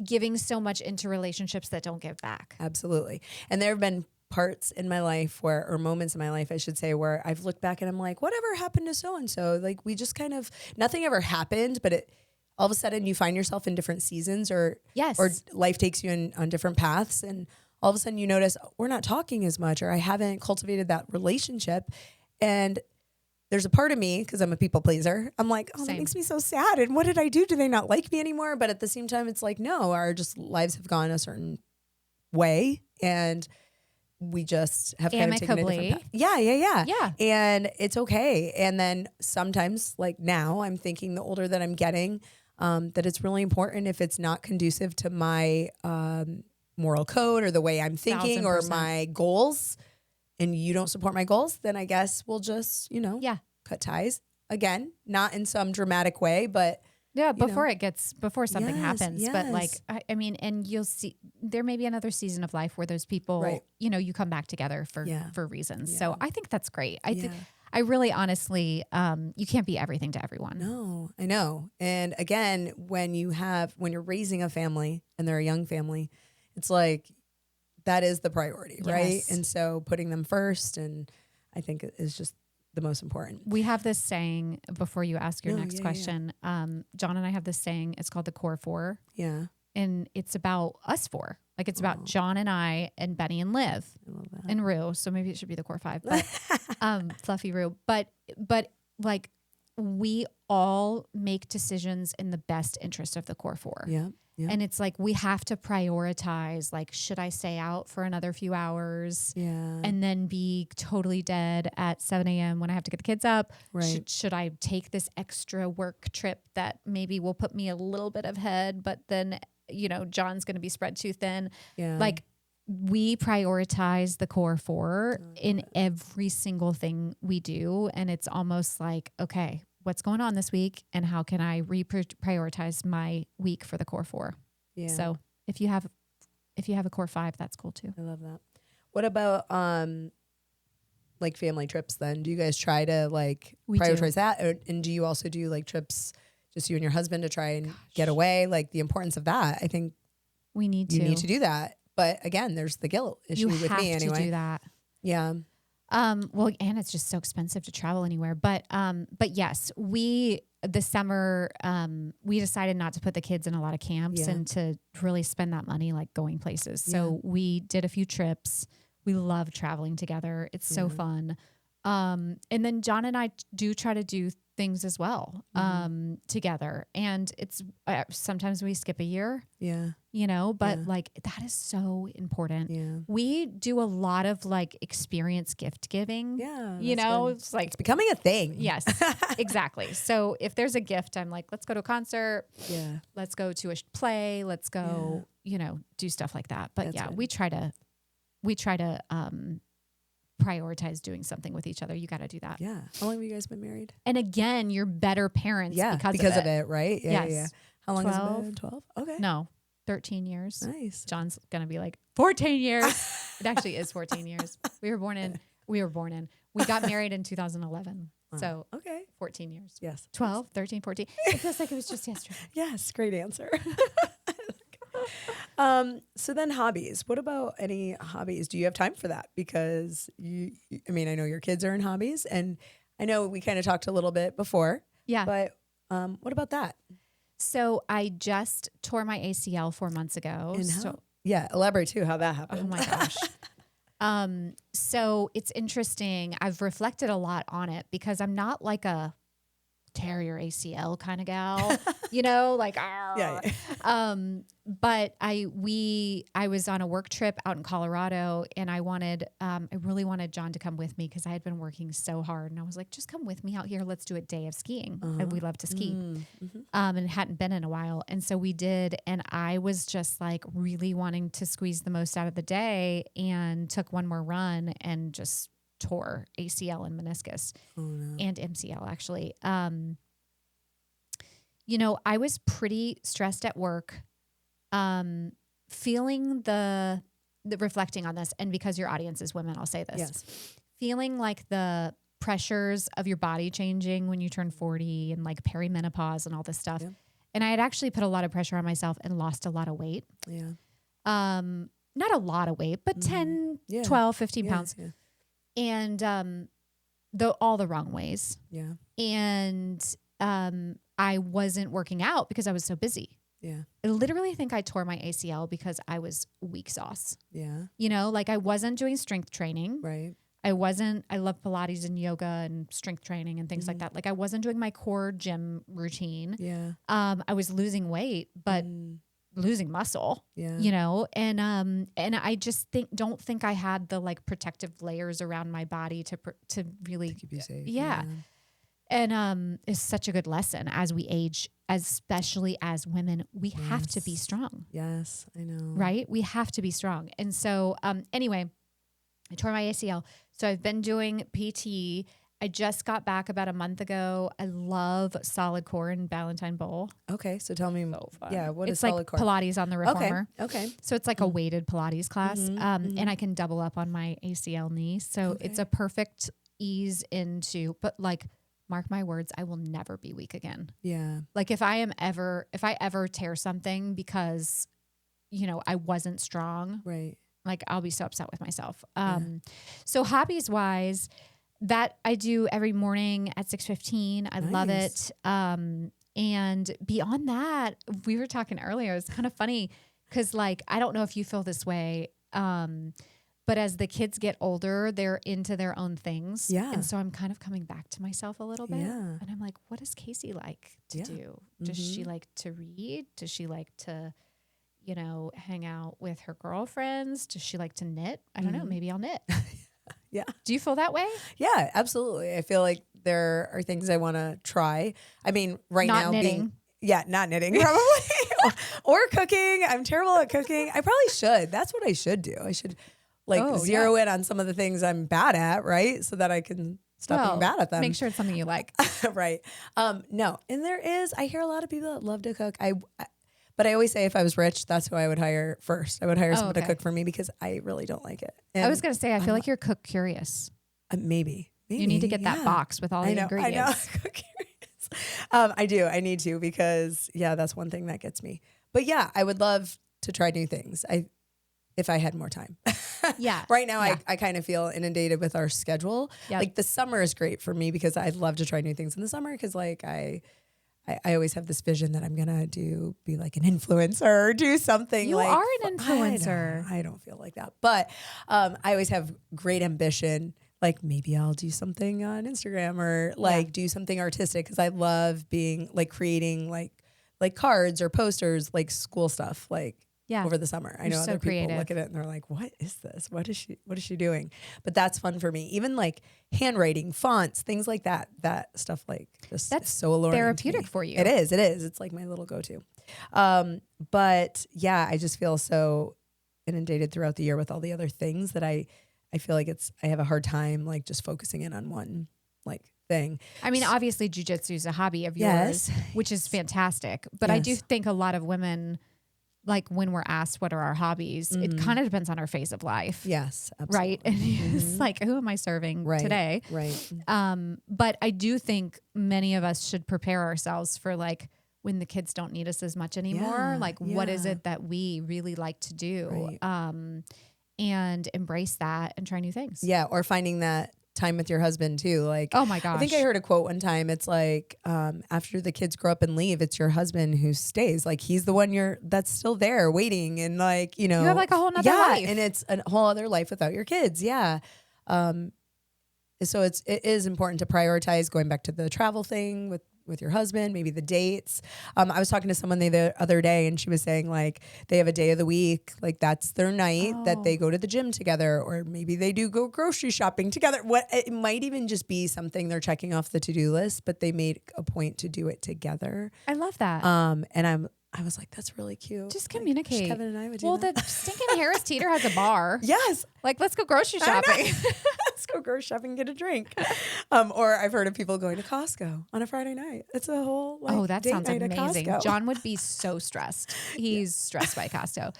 giving so much into relationships that don't give back. Absolutely. And there have been parts in my life or moments in my life, I should say, where I've looked back and I'm like, whatever happened to so-and-so? Like we just kind of, nothing ever happened, but all of a sudden you find yourself in different seasons or life takes you on different paths. And all of a sudden you notice we're not talking as much, or I haven't cultivated that relationship. And there's a part of me, because I'm a people pleaser, I'm like, that makes me so sad. And what did I do? Do they not like me anymore? But at the same time, it's like, no, our just lives have gone a certain way. And we just have kind of taken a different path. Yeah. And it's okay. And then sometimes, like now, I'm thinking the older that I'm getting, that it's really important if it's not conducive to my moral code or the way I'm thinking 1000%. or my goals, and you don't support my goals, then I guess we'll just, cut ties. Again, not in some dramatic way, but Yeah, you know. before something Yes, happens. But like, yes. I mean, and you'll see there may be another season of life where those people, Right. you know, you come back together Yeah. for reasons. Yeah. So I think that's great. Yeah. I really honestly, you can't be everything to everyone. No, I know. And again, when you're raising a family and they're a young family, it's like that is the priority, right? Yes. And so putting them first, and I think it is just the most important. We have this saying before you ask your No, next yeah. question. John and I have this saying. It's called the Core Four, Yeah, and it's about us four. Like it's about John and I and Benny and Liv I love that. and Rue. So maybe it should be the Core Five, but Fluffy Rue. But like we all make decisions in the best interest of the Core Four. Yeah, yeah, And it's like we have to prioritize, like, should I stay out for another few hours yeah. and then be totally dead at 7 a.m. when I have to get the kids up? Right. Should I take this extra work trip that maybe will put me a little bit ahead, but then, you know, John's going to be spread too thin? Yeah. Like we prioritize the Core Four in every single thing we do. And it's almost like, okay, what's going on this week and how can I prioritize my week for the Core Four? Yeah. So if you have a Core Five, that's cool too. I love that. What about like family trips then? Do you guys try to like We do. prioritize that? And do you also do like trips just you and your husband to try and get away? Like the importance of that. I think We need you to. need to do that. But again, there's the guilt issue You with have me anyway. to do that. Yeah. Well, and it's just so expensive to travel anywhere. But yes, this summer, we decided not to put the kids in a lot of camps Yeah. and to really spend that money like going places. So we did a few trips. We love traveling together. It's so fun. And then John and I do try to do things as well, together. And it's, sometimes we skip a year, Yeah. you know, but like that is so important. Yeah. We do a lot of like experience gift giving. Yeah. You that's know, good. it's like, It's becoming a thing. yes, exactly. So if there's a gift, I'm like, let's go to a concert. Yeah. Let's go to a play. Let's go, you know, do stuff like that. But That's yeah, good. we try to prioritize doing something with each other. You got to do that. Yeah. How long have you guys been married? And again, you're better parents because of it, right? Yeah. Yes. Yeah. How long has it 12. been? 12? Okay. No, 13 years. Nice. John's going to be like 14 years. It actually is 14 years. We got married in 2011. So Okay. 14 years. Yes. 12, 13, 14. It feels like it was just yesterday. Yes. Great answer. So then hobbies. What about any hobbies? Do you have time for that? Because I know your kids are in hobbies, and I know we kind of talked a little bit before. Yeah. But what about that? So I just tore my ACL 4 months ago. And So, elaborate too how that oh happened. my gosh. So it's interesting. I've reflected a lot on it because I'm not like a tear your ACL kind of gal, you know, like, Yeah. but I was on a work trip out in Colorado, and I really wanted John to come with me because I had been working so hard, and I was like, just come with me out here. Let's do a day of skiing. And we love to ski. And hadn't been in a while. And so we did. And I was just like really wanting to squeeze the most out of the day, and took one more run and just tore ACL and meniscus and MCL actually. You know, I was pretty stressed at work, feeling the reflecting on this. And because your audience is women, I'll say this, feeling like the pressures of your body changing when you turn 40 and like perimenopause and all this stuff. Yeah. And I had actually put a lot of pressure on myself and lost a lot of weight. Yeah. Not a lot of weight, but 10, 12, 15 pounds. Yeah. And all the wrong ways. Yeah. And I wasn't working out because I was so busy. Yeah. I literally think I tore my ACL because I was weak sauce. Yeah. You know, like I wasn't doing strength training. Right. I love Pilates and yoga and strength training and things like that. Like I wasn't doing my core gym routine. Yeah. I was losing weight, but losing muscle, you know? And I just don't think I had the like protective layers around my body to really keep you safe. Yeah. And it's such a good lesson as we age, especially as women, we have to be strong. Yes, I know. Right? We have to be strong. And so, anyway, I tore my ACL. So I've been doing PT I just got back about a month ago. I love Solidcore and Ballantine Bowl. Okay, so tell me, So fun. yeah, what is it's like Solidcore? Pilates on the reformer. Okay. So it's like a weighted Pilates class, and I can double up on my ACL knee. So it's a perfect ease into, but like, mark my words, I will never be weak again. Yeah. Like if I ever tear something because, you know, I wasn't strong, Right. like I'll be so upset with myself. So hobbies wise, that I do every morning at 6:15. I love it. And beyond that, we were talking earlier, it was kind of funny because like, I don't know if you feel this way. But as the kids get older, they're into their own things. Yeah. And so I'm kind of coming back to myself a little bit. Yeah. And I'm like, what does Kaycee like to do? Does she like to read? Does she like to, you know, hang out with her girlfriends? Does she like to knit? I don't know. Maybe I'll knit. Yeah. Do you feel that way? Yeah, absolutely. I feel like there are things I want to try. I mean, right Not now knitting. not knitting probably or cooking. I'm terrible at cooking. I probably should. That's what I should do. I should zero in on some of the things I'm bad at, right? So that I can stop being bad at them. Make sure it's something you like. Right. No. And I hear a lot of people that love to cook. But I always say if I was rich, that's who I would hire first. I would hire someone to cook for me because I really don't like it. And I was going to say, I feel like you're cook curious. Maybe. You need to get that box with all the ingredients. I know. Cook curious. I do. I need to because that's one thing that gets me. But I would love to try new things. If I had more time. Yeah. Right now, I kind of feel inundated with our schedule. Yep. Like the summer is great for me because I'd love to try new things in the summer because like I always have this vision that I'm gonna be like an influencer or do something. You like, are an influencer. I don't feel like that, but I always have great ambition. Like maybe I'll do something on Instagram or like do something artistic because I love being like creating like cards or posters, like school stuff, like over the summer. I know other people look at it and they're like, "What is this? What is she doing?" But that's fun for me. Even like handwriting, fonts, things like that. That stuff like just that's so alluring. Therapeutic for you. It is. It's like my little go-to. But I just feel so inundated throughout the year with all the other things that I feel like I have a hard time like just focusing in on one like thing. I mean, obviously jiu-jitsu is a hobby of yours, which is fantastic. But I do think a lot of women, like when we're asked what are our hobbies, it kind of depends on our phase of life. Yes, absolutely. Right. And it's like, who am I serving today? Right. But I do think many of us should prepare ourselves for like when the kids don't need us as much anymore. What is it that we really like to do? Right. And embrace that and try new things. Yeah. Or finding that time with your husband too. Like, oh my gosh. I think I heard a quote one time. It's like, after the kids grow up and leave, it's your husband who stays. Like he's the one that's still there waiting. And like, you have like a whole nother life. And it's a whole other life without your kids. Yeah. So it is important to prioritize going back to the travel thing with your husband, maybe the dates. I was talking to someone the other day and she was saying like they have a day of the week, like that's their night that they go to the gym together, or maybe they do go grocery shopping together. It might even just be something they're checking off the to-do list, but they made a point to do it together. I love that. And I was like, that's really cute. Just communicate. Just Kevin and I would do well, that. The stinking Harris Teeter has a bar. Yes. Like, let's go grocery shopping. Let's go grocery shopping and get a drink. Or I've heard of people going to Costco on a Friday night. It's a whole that sounds amazing. John would be so stressed. He's stressed by Costco.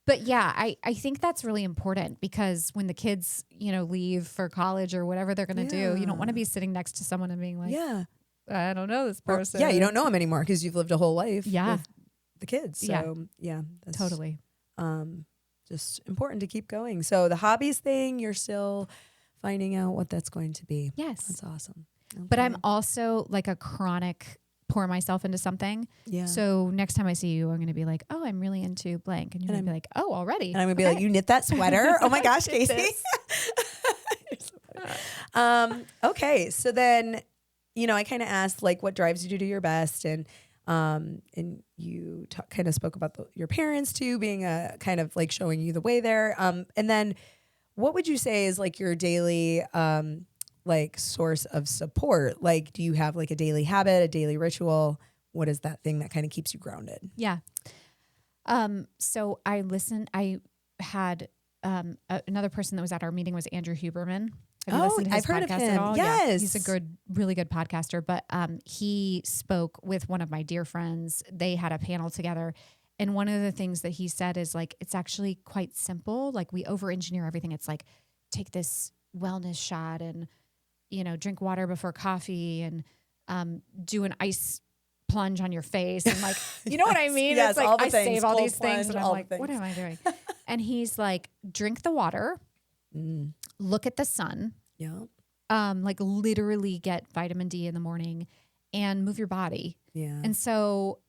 But I think that's really important because when the kids, leave for college or whatever they're going to do, you don't want to be sitting next to someone and being like, I don't know this person. You don't know him anymore because you've lived a whole life. Yeah. With the kids. So that's totally. Just important to keep going. So the hobbies thing, you're still finding out what that's going to be. Yes. That's awesome. Okay. But I'm also like a chronic pour myself into something. Yeah. So next time I see you, I'm going to be like, oh, I'm really into blank. And you're going to be like, oh, already. And I'm going to be like, you knit that sweater? Oh my gosh, Kaycee. Okay. So then, I kind of asked like what drives you to do your best, and you kind of spoke about your parents too, being a kind of like showing you the way there. And then what would you say is like your daily, like source of support? Like, do you have like a daily habit, a daily ritual? What is that thing that kind of keeps you grounded? Yeah. So I had, another person that was at our meeting was Andrew Huberman. Have you listened to his I've heard of podcast him. at all? Yes. Yeah, he's a really good podcaster. But he spoke with one of my dear friends. They had a panel together. And one of the things that he said is like, it's actually quite simple. Like we over-engineer everything. It's like, take this wellness shot and, drink water before coffee and do an ice plunge on your face. And like, you know what I mean? Yes, it's like, all the I things, save all cold these things. And I'm plunge, like, all the what things. am I doing? And he's like, drink the water, look at the sun, Yeah. like literally get vitamin D in the morning and move your body. Yeah. And so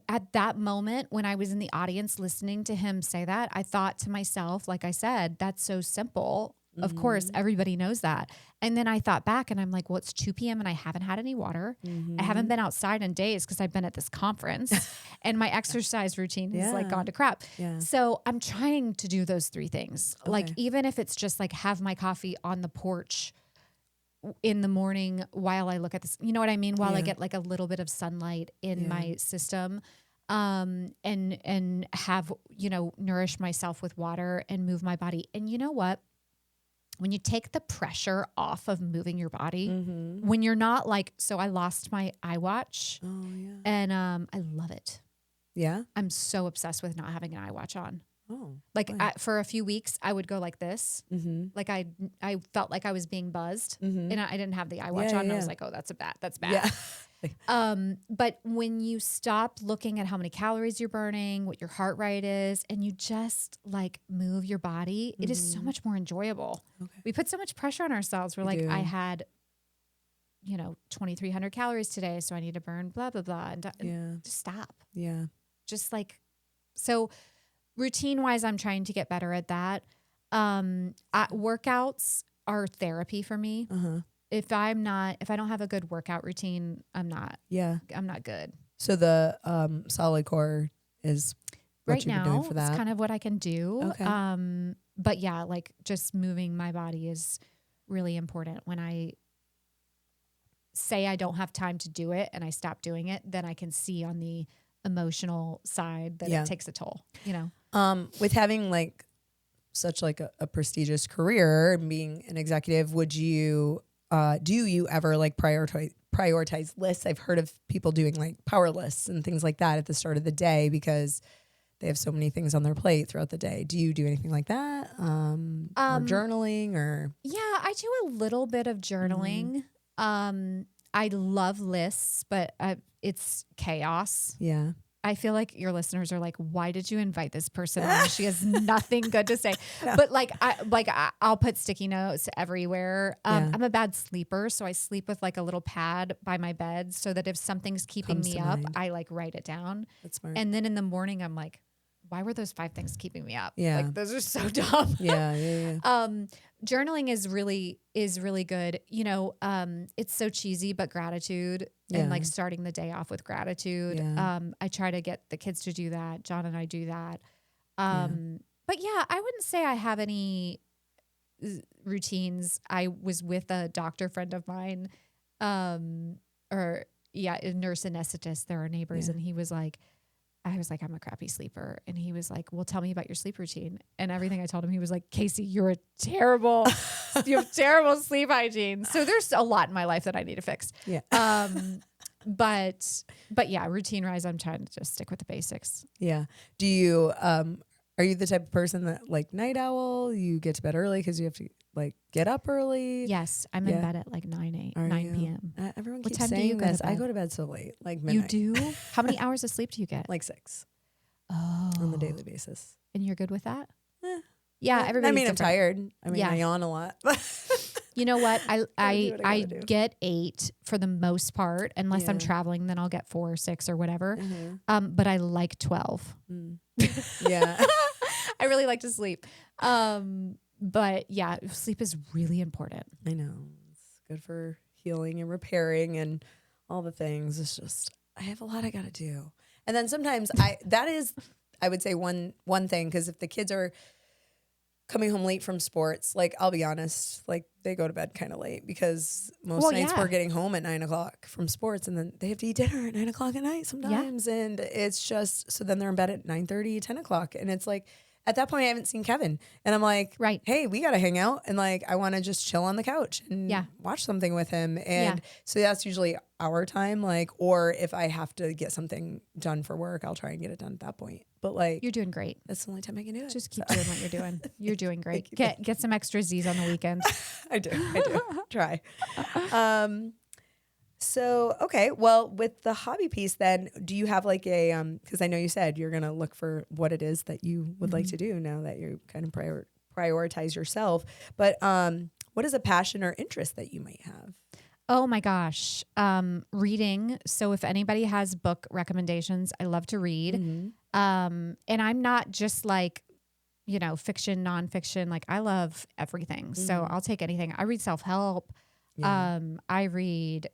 at that moment when I was in the audience listening to him say that, I thought to myself, like I said, that's so simple. Of course, everybody knows that. And then I thought back and I'm like, well, it's 2 p.m. and I haven't had any water. I haven't been outside in days because I've been at this conference and my exercise routine has like gone to crap. Yeah. So I'm trying to do those 3 things. Like Okay. even if it's just like have my coffee on the porch in the morning while I look at this, you know what I mean? While I get like a little bit of sunlight in my system, and have, nourish myself with water and move my body. And you know what? When you take the pressure off of moving your body, when you're not like, so I lost my iWatch and, I love it. Yeah. I'm so obsessed with not having an iWatch on. Oh. Like for a few weeks, I would go like this. Like I felt like I was being buzzed, and I didn't have the iWatch on. And I was like, "Oh, that's bad. Yeah. But when you stop looking at how many calories you're burning, what your heart rate is, and you just like move your body, it is so much more enjoyable. Okay. We put so much pressure on ourselves. We're like, do. I had, 2,300 calories today, so I need to burn blah blah blah, and just stop. Yeah. Just like so. Routine wise, I'm trying to get better at that. Workouts are therapy for me. If I don't have a good workout routine, I'm not good. So the Solidcore is what Right you've been now, doing for that. it's kind of what I can do. Okay. But yeah, like just moving my body is really important. When I say I don't have time to do it and I stop doing it, then I can see on the emotional side that it takes a toll, With having like such like a prestigious career and being an executive, would you do you ever like prioritize lists? I've heard of people doing like power lists and things like that at the start of the day because they have so many things on their plate throughout the day. Do you do anything like that? Or journaling or? Yeah, I do a little bit of journaling. I love lists, but it's chaos. Yeah. I feel like your listeners are like, why did you invite this person on? She has nothing good to say. But I'll put sticky notes everywhere. I'm a bad sleeper, so I sleep with like a little pad by my bed so that if something's keeping Comes me to up, mind. I like write it down. That's smart. And then in the morning, I'm like, why were those 5 things keeping me up? Yeah. Like those are so dumb. Yeah. Journaling is really good. It's so cheesy, but gratitude and like starting the day off with gratitude. Yeah. I try to get the kids to do that. John and I do that. But yeah, I wouldn't say I have any routines. I was with a doctor friend of mine, a nurse anesthetist. They're our neighbors. And he was like, I was like, I'm a crappy sleeper. And he was like, well, tell me about your sleep routine. And everything I told him, he was like, Kaycee, you have terrible sleep hygiene. So there's a lot in my life that I need to fix. Yeah. But yeah, routine wise, I'm trying to just stick with the basics. Yeah. Do you, are you the type of person that like night owl? You get to bed early because you have to like get up early? Yes. I'm in bed at like 9 p.m. Everyone What keeps time do you saying go to this. I bed? go to bed so late, like midnight. You do? How many hours of sleep do you get? Like 6 Oh. on the daily basis. And you're good with that? Eh. Yeah, everybody's I'm tired. I yawn a lot. You know what? do what I I gotta do. get 8 for the most part. Unless I'm Yeah. traveling, then I'll get 4 or 6 or whatever. Mhm. But I like 12. Yeah. I really like to sleep. But yeah, sleep is really important. I know. It's good for healing and repairing and all the things. It's just, I have a lot I got to do. And then sometimes I would say one thing, because if the kids are coming home late from sports, like I'll be honest, like they go to bed kind of late because most nights we're getting home at 9 o'clock from sports and then they have to eat dinner at 9 o'clock at night sometimes. And it's just, so then they're in bed at 9:30, 10 o'clock. And it's like, at that point I haven't seen Kevin, and I'm like, Right. hey, we got to hang out, and like I want to just chill on the couch and watch something with him. And so that's usually our time. Like, or if I have to get something done for work, I'll try and get it done at that point. But like, You're doing great. that's the only time I can do it. Just keep doing what you're doing. You're doing great. Get some extra Z's on the weekend. I do. Try. So, okay. Well, with the hobby piece then, do you have like a, cause I know you said you're going to look for what it is that you would like to do now that you kind of prioritize yourself. But, what is a passion or interest that you might have? Oh my gosh. Reading. So if anybody has book recommendations, I love to read. And I'm not just like, fiction, nonfiction. Like I love everything. So I'll take anything. I read self-help. Yeah. I read,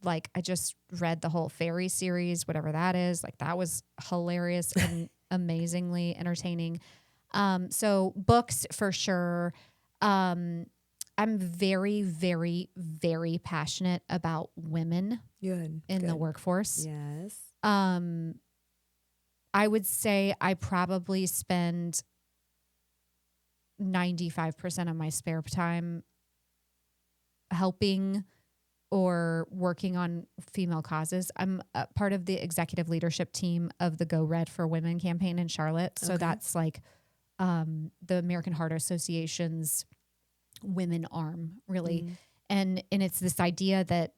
like I just read the whole fairy series, whatever that is. Like that was hilarious and amazingly entertaining. So books for sure. I'm very, very, very passionate about women in the workforce. Yes. I would say I probably spend 95% of my spare time helping or working on female causes. I'm a part of the executive leadership team of the Go Red for Women campaign in Charlotte. So that's like the American Heart Association's women arm, really. And it's this idea that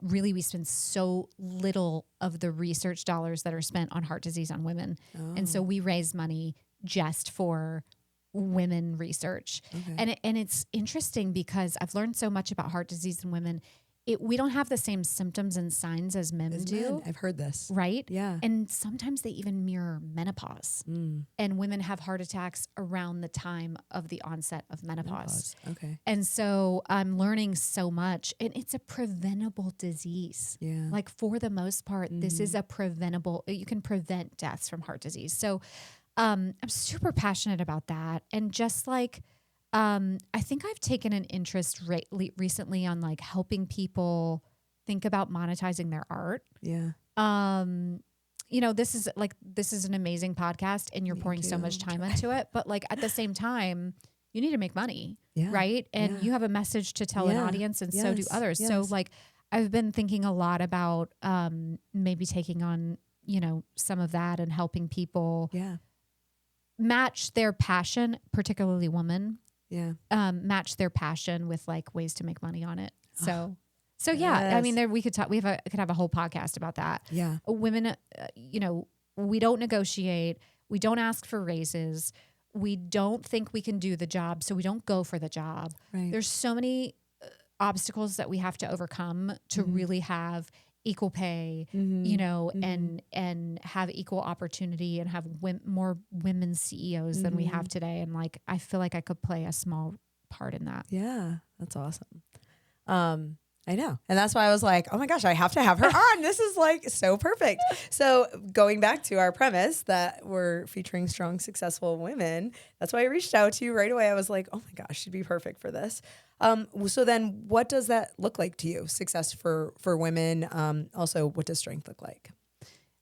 really we spend so little of the research dollars that are spent on heart disease on women. And so we raise money just for women research. And it's interesting because I've learned so much about heart disease in women. We don't have the same symptoms and signs as men do. I've heard this. Right? Yeah. And sometimes they even mirror menopause. And women have heart attacks around the time of the onset of menopause. Okay. And so I'm learning so much. And it's a preventable disease. Yeah. Like for the most part, this is a preventable, you can prevent deaths from heart disease. So I'm super passionate about that. And just like, I think I've taken an interest recently on like helping people think about monetizing their art. Yeah. This is an amazing podcast and you're pouring so much time into it, but like at the same time, you need to make money, right? And you have a message to tell an audience and so do others. So like I've been thinking a lot about maybe taking on, some of that and helping people match their passion, particularly women. Match their passion with like ways to make money on it. So I mean, we could talk. We could have a whole podcast about that. Yeah, women. We don't negotiate. We don't ask for raises. We don't think we can do the job, so we don't go for the job. Right. There's so many obstacles that we have to overcome to really have equal pay, and have equal opportunity and have more women CEOs than we have today. And like, I feel like I could play a small part in that. Yeah, that's awesome. I know. And that's why I was like, oh my gosh, I have to have her on. This is like so perfect. So going back to our premise that we're featuring strong, successful women, that's why I reached out to you right away. I was like, oh my gosh, she'd be perfect for this. So then what does that look like to you? Success for women. Also, what does strength look like?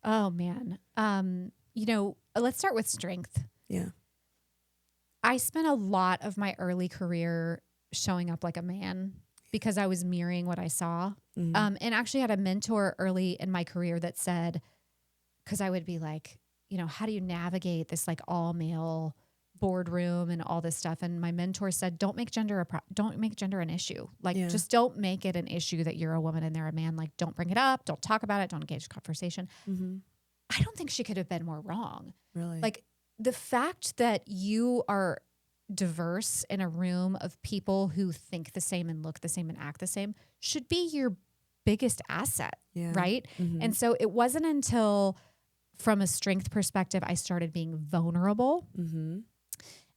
Oh man. Let's start with strength. Yeah. I spent a lot of my early career showing up like a man because I was mirroring what I saw. And actually had a mentor early in my career that said, because I would be like, how do you navigate this like all male boardroom and all this stuff? And my mentor said, don't make gender an issue. Like, just don't make it an issue that you're a woman and they're a man. Like, don't bring it up. Don't talk about it. Don't engage in conversation. I don't think she could have been more wrong. Really? Like the fact that you are diverse in a room of people who think the same and look the same and act the same should be your biggest asset, right? And so it wasn't until from a strength perspective, I started being vulnerable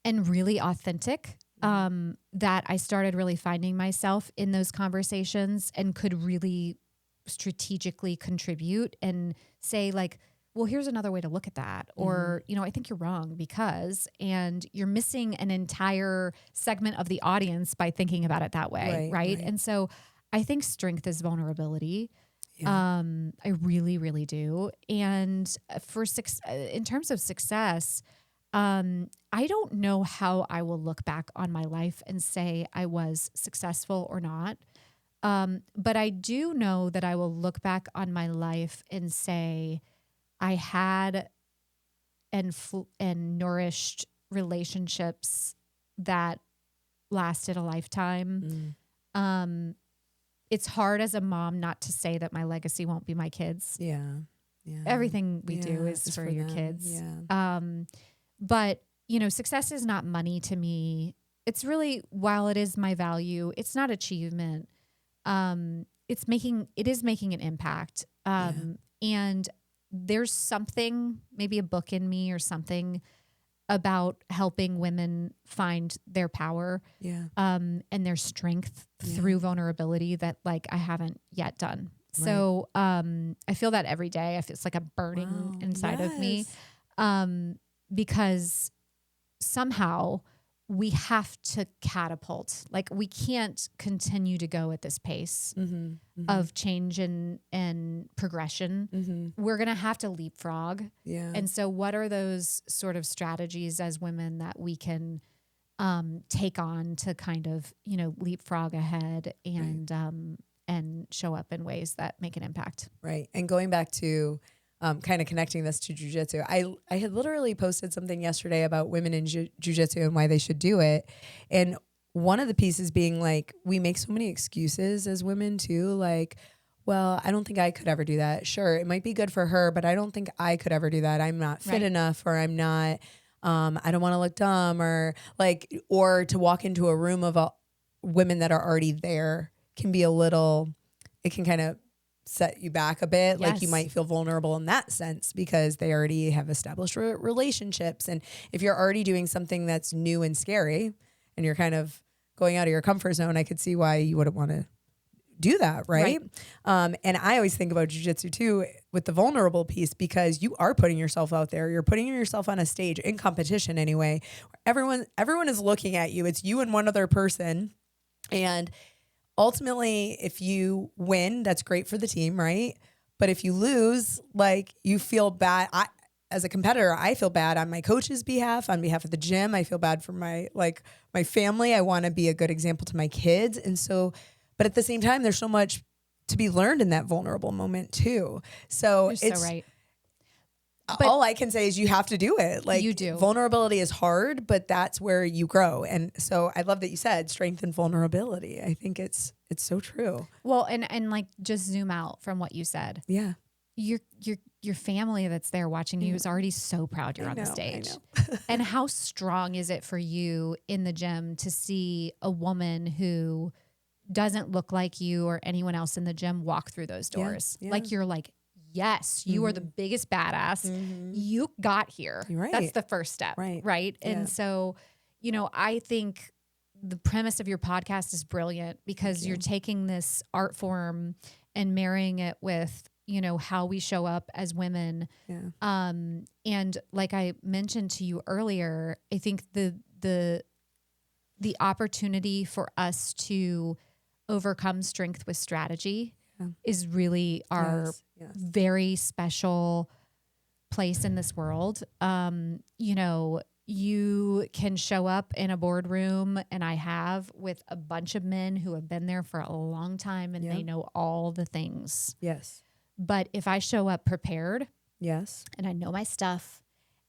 and really authentic, that I started really finding myself in those conversations and could really strategically contribute and say like, well, here's another way to look at that. Or, I think you're wrong because, and you're missing an entire segment of the audience by thinking about it that way. Right. And so I think strength is vulnerability. I really, really do. And in terms of success, I don't know how I will look back on my life and say I was successful or not. But I do know that I will look back on my life and say I had and nourished relationships that lasted a lifetime. It's hard as a mom not to say that my legacy won't be my kids. Yeah. Yeah. Everything we do is for your them. kids. Yeah. But, you know, success is not money to me. It's really, while it is my value, it's not achievement. It is making an impact. And there's something, maybe a book in me or something about helping women find their power and their strength through vulnerability that like I haven't yet done. Right. So I feel that every day. It's like a burning inside of me because somehow we have to catapult. Like we can't continue to go at this pace of change and progression. We're going to have to leapfrog. Yeah. And so what are those sort of strategies as women that we can take on to kind of, you know, leapfrog ahead and show up in ways that make an impact? Right. And going back to kind of connecting this to jiu-jitsu. I had literally posted something yesterday about women in jiu-jitsu and why they should do it. And one of the pieces being like, we make so many excuses as women too. Like, well, I don't think I could ever do that. Sure, it might be good for her, but I don't think I could ever do that. I'm not fit enough, or I'm not, I don't want to look dumb, or to walk into a room of women that are already there can be it can kind of set you back a bit. Yes. Like you might feel vulnerable in that sense because they already have established relationships. And if you're already doing something that's new and scary and you're kind of going out of your comfort zone, I could see why you wouldn't want to do that. Right. And I always think about jiu-jitsu too with the vulnerable piece, because you are putting yourself out there. You're putting yourself on a stage in competition anyway. Everyone is looking at you. It's you and one other person. And ultimately, if you win, that's great for the team, right? But if you lose, like you feel bad. As a competitor, I feel bad on my coach's behalf, on behalf of the gym. I feel bad for my family. I want to be a good example to my kids. And so, but at the same time, there's so much to be learned in that vulnerable moment too. So You're so right. But all I can say is you have to do it. Like you do. Vulnerability is hard, but that's where you grow. And so I love that you said strength and vulnerability. I think it's so true. Well, and like just zoom out from what you said. Yeah. Your family that's there watching you is already so proud you're on the stage. And how strong is it for you in the gym to see a woman who doesn't look like you or anyone else in the gym walk through those doors? Yeah. Like you're like, yes, you are the biggest badass. You got here. Right. That's the first step. Right. And so, you know, I think the premise of your podcast is brilliant because you're taking this art form and marrying it with, you know, how we show up as women. Yeah. And like I mentioned to you earlier, I think the opportunity for us to overcome strength with strategy is really our very special place in this world. You know, you can show up in a boardroom, and I have, with a bunch of men who have been there for a long time and they know all the things. Yes. But if I show up prepared, and I know my stuff,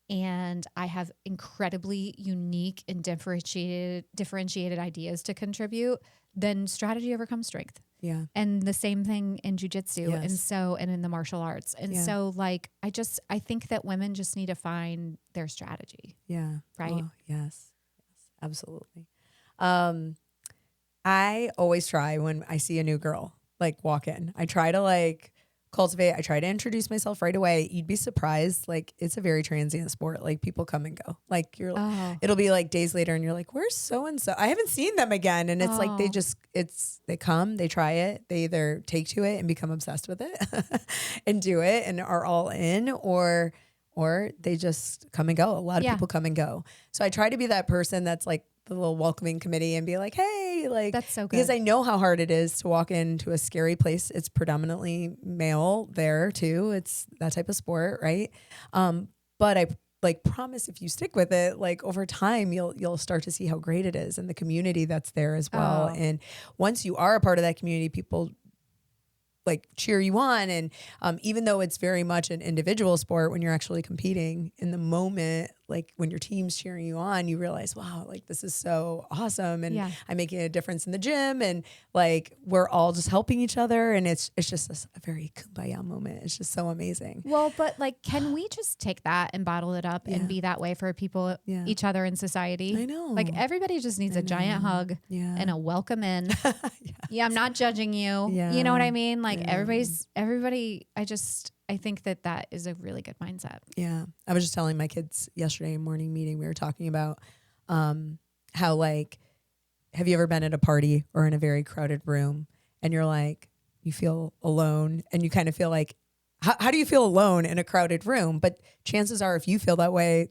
and I have incredibly unique and differentiated ideas to contribute, then strategy overcomes strength. Yeah. And the same thing in jiu-jitsu and in the martial arts. And so like, I think that women just need to find their strategy. Yeah. Right. Oh, yes, absolutely. I always try when I see a new girl, like walk in, I try to cultivate. I try to introduce myself right away. You'd be surprised. Like it's a very transient sport. Like people come and go. Like it'll be like days later and you're like, where's so-and-so? I haven't seen them again. And it's like, they come, they try it. They either take to it and become obsessed with it and do it and are all in, or they just come and go. A lot of people come and go. So I try to be that person that's like the little welcoming committee and be like, hey, like, that's so good. Because I know how hard it is to walk into a scary place. It's predominantly male there too. It's that type of sport. Right. But like promise if you stick with it, like over time, you'll start to see how great it is and the community that's there as well. Oh. And once you are a part of that community, people like cheer you on. And even though it's very much an individual sport, when you're actually competing in the moment, like when your team's cheering you on, you realize, wow, like this is so awesome. And I'm making a difference in the gym, and like we're all just helping each other. And it's just a very kumbaya moment. It's just so amazing. Well, but like, can we just take that and bottle it up and be that way for people, each other in society? I know. Like everybody just needs a giant hug and a welcome in. I'm not judging you. You know what I mean? Like everybody, I think that is a really good mindset. Yeah. I was just telling my kids yesterday morning meeting, we were talking about how like, have you ever been at a party or in a very crowded room and you're like, you feel alone and you kind of feel like, how do you feel alone in a crowded room? But chances are if you feel that way,